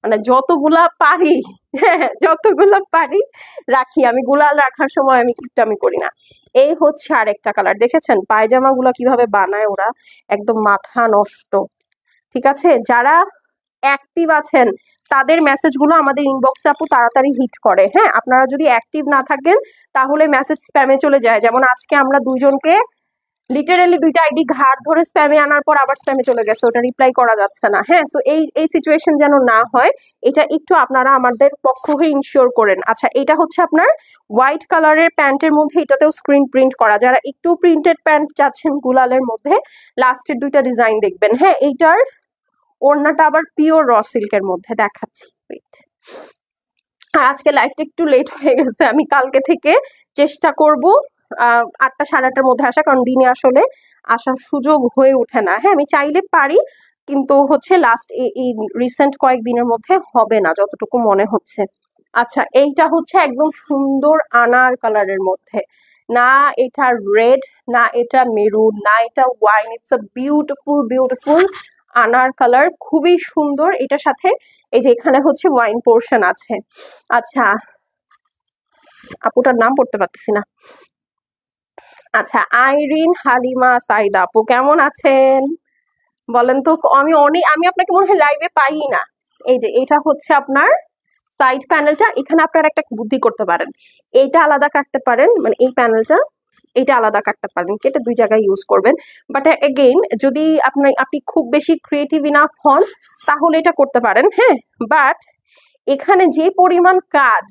মানে যতগুলা পারি, হ্যাঁ যতগুলা পারি রাখি। আমি গুলাল রাখার সময় আমি কিপটামি করি না। এই হচ্ছে আরেকটা কালার, দেখেছেন পায়জামা গুলা কিভাবে বানায় ওরা, একদম মাথা নষ্ট। ঠিক আছে, যারা অ্যাক্টিভ আছেন তাদের মেসেজগুলো আমাদের ইনবক্সে আপু তাড়াতাড়ি হিট করে। হ্যাঁ আপনারা যদি অ্যাক্টিভ না থাকেন তাহলে মেসেজ স্প্যামে চলে যায়, যেমন আজকে আমরা দুইজনকে লিটারেলি দুইটা আইডি ঘাট ধরে স্প্যামে আনার পর আবার স্প্যামে চলে গেছে, ওটা রিপ্লাই করা যাচ্ছে না। হ্যাঁ সো এই এই সিচুয়েশন যেন না হয়, এটা একটু আপনারা আমাদের পক্ষ হয়ে ইনশিওর করেন। আচ্ছা এটা হচ্ছে আপনার হোয়াইট কালারের প্যান্টের মধ্যে, এটাতেও স্ক্রিন প্রিন্ট করা, যারা একটু প্রিন্টেড প্যান্ট চাচ্ছেন গুলালের মধ্যে লাস্টের দুইটা ডিজাইন দেখবেন। হ্যাঁ এইটার ওড়নাটা আবার পিওর র সিল্কের মধ্যে দেখাচ্ছি, ওয়েট। আর আজকে লাইফটা একটু লেট হয়ে গেছে, আমি কালকে থেকে চেষ্টা করব 8টা সাড়ে 8টার মধ্যে আসা, কারণ দিনে আসলে আসার সুযোগ হয়ে ওঠে না। হ্যাঁ আমি চাইলে পারি, কিন্তু হচ্ছে লাস্ট এই রিসেন্ট কয়েকদিনের মধ্যে হবে না যতটুকু মনে হচ্ছে। আচ্ছা এইটা হচ্ছে একদম সুন্দর আনার কালারের মধ্যে, না এটা রেড, না এটা মেরুন, না এটা wine, it's a beautiful beautiful আনার কালার, খুবই সুন্দর। এটার সাথে এই যে এখানে হচ্ছে ওয়াইন পোর্শন আছে। আচ্ছা আপুটার নাম পড়তে পারতেছি না। আচ্ছা আইরিন হালিমা সাইদা আপু কেমন আছেন বলেন তো? আমি আপনাকে মনে হয় লাইভে পাই না। এই যে এটা হচ্ছে আপনার সাইড প্যানেলটা, এখানে আপনারা একটা বুদ্ধি করতে পারেন, এইটা আলাদা কাটতে পারেন, মানে এই প্যানেলটা এটা আলাদা কাটতে পারেন, কেটে দুই জায়গায় ইউজ করবেন। বাট এগেইন যদি আপনি খুব বেশি ক্রিয়েটিভ ইনাফ হন তাহলে এটা করতে পারেন। হ্যাঁ বাট এখানে যে পরিমাণ কাজ,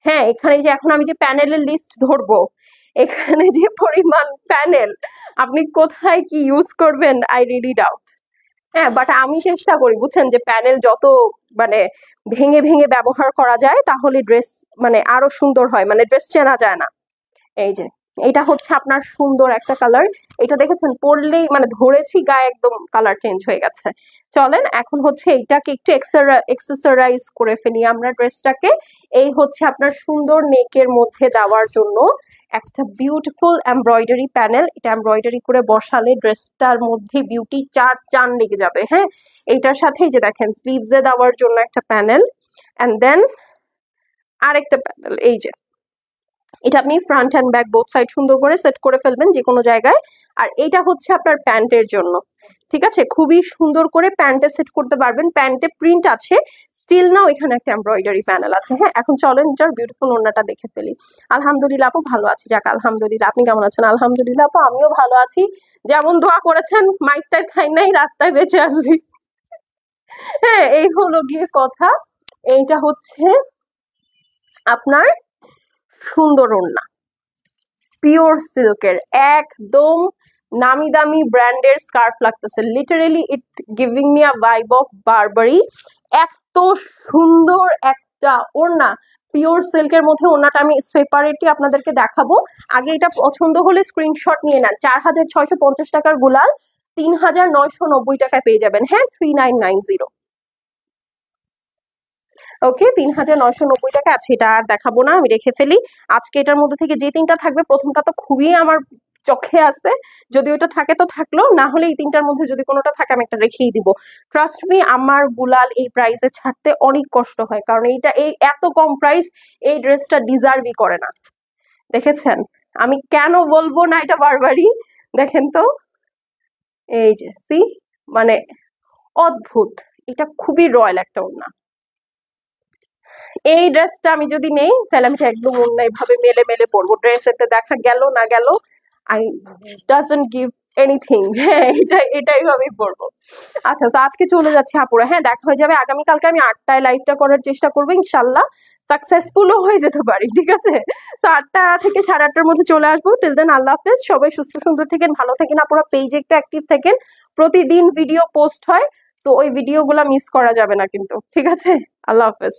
হ্যাঁ এখানে যে এখন আমি যে প্যানেলের লিস্ট ধরবো, এখানে যে পরিমাণ প্যানেল, আপনি কোথায় কি ইউজ করবেন আই রিয়েলি ডাউট। হ্যাঁ বাট আমি চেষ্টা করি বুঝছেন যে প্যানেল যত মানে ভেঙে ভেঙে ব্যবহার করা যায় তাহলে ড্রেস মানে আরো সুন্দর হয়, মানে ড্রেস চেনা যায় না। এই যে এটা হচ্ছে আপনার সুন্দর একটা কালার, এটা দেখেছেন পরলেই মানে ধরেছি গায়ে একদম কালার চেঞ্জ হয়ে গেছে। চলেন এখন হচ্ছে এইটাকে একটু এক্সেসরাইজ করে ফেলি আমরা ড্রেসটাকে। এই হচ্ছে আপনার সুন্দর নেকের মধ্যে দেওয়ার জন্য একটা বিউটিফুল এমব্রয়ডারি প্যানেল, এটা এমব্রয়ডারি করে বসালে ড্রেসটার মধ্যে বিউটি চার চান লেগে যাবে। হ্যাঁ এইটার সাথে যে দেখেন স্লিভসে দেওয়ার জন্য একটা প্যানেল, অ্যান্ড দেন আরেকটা প্যানেল। এই যে এটা আপনি front and back both side সুন্দর করে সেট করে ফেলবেন যে কোনো জায়গায়। আর এটা হচ্ছে আপনার প্যান্টের জন্য, ঠিক আছে? খুবই সুন্দর করে প্যান্টে সেট করতে পারবেন, প্যান্টে প্রিন্ট আছে স্টিল নাও, এখানে একটা এমব্রয়ডারি প্যানেল আছে। হ্যাঁ এখন চলেন এটার বিউটিফুল ওড়নাটা দেখে ফেলি। আলহামদুলিল্লাহ আপু ভালো আছি, যাক আলহামদুলিল্লাহ। আপনি কেমন আছেন? আলহামদুলিল্লাহ আপু আমিও ভালো আছি, যেমন দোয়া করেছেন মাইক টাইক খাই নাই, রাস্তায় বেঁচে আসবি। হ্যাঁ এই হলো গিয়ে কথা। এইটা হচ্ছে আপনার সুন্দর ওড়না, পিওর সিল্কের, একদম নামি দামি ব্র্যান্ডের স্কার্ফ লাগতেছে, literally it giving me a vibe of Burberry. এত সুন্দর একটা ওড়না পিওর সিল্কের মধ্যে, ওড়নাটা আমি সেপারেটলি আপনাদেরকে দেখাবো। আগে এটা পছন্দ হলে স্ক্রিনশট নিয়ে নেন। 4650 টাকার গুলাল 3990 টাকায় পেয়ে যাবেন। হ্যাঁ 3990, ওকে 3990 টাকা আছে। এটা আর দেখাবো না, আমি রেখে ফেলি। আজকে এটার মধ্যে থেকে যে তিনটা থাকবে, প্রথমটা তো খুবই আমার চোখে আছে, যদি ওটা থাকে তো থাকলো, না হলে এই তিনটার মধ্যে যদি কোনোটা থাকে আমি একটা রেখেই দিব। ট্রাস্ট মি আমার গুলাল এই প্রাইসে ছাড়তে অনেক কষ্ট হয়, কারণ এইটা এই এত কম প্রাইস এই ড্রেসটা ডিজার্ভই করে না। দেখেছেন আমি কেন বলবো না এটা বারবারই, দেখেন তো এই যে সি, মানে অদ্ভুত, এটা খুবই রয়্যাল একটা ওড়না। এই ড্রেসটা আমি যদি নেই তাহলে আমি একদম অন্য ভাবে মেলে মেলে পরবো, ড্রেসেতে দেখা গেল না গেল, আই ডাজন্ট গিভ এনিথিং। হ্যাঁ এটাই ভাবেই পরবো। আচ্ছা তো আজকে চলে যাচ্ছে আপুরা, হ্যাঁ দেখা হয়ে যাবে আগামীকালকে। আমি 8টায় লাইভটা করার চেষ্টা করবো, ইনশাল্লাহ সাকসেসফুলও হয়ে যেতে পারি, ঠিক আছে? তো 8টা থেকে সাড়ে 8টার মধ্যে চলে আসবো। টিল দেন আল্লাহ হাফেজ, সবাই সুস্থ সুন্দর থাকেন, ভালো থাকেন আপুরা। পেজে একটু অ্যাক্টিভ থাকেন, প্রতিদিন ভিডিও পোস্ট হয়, তো ওই ভিডিওগুলো মিস করা যাবে না কিন্তু, ঠিক আছে? আল্লাহ হাফেজ।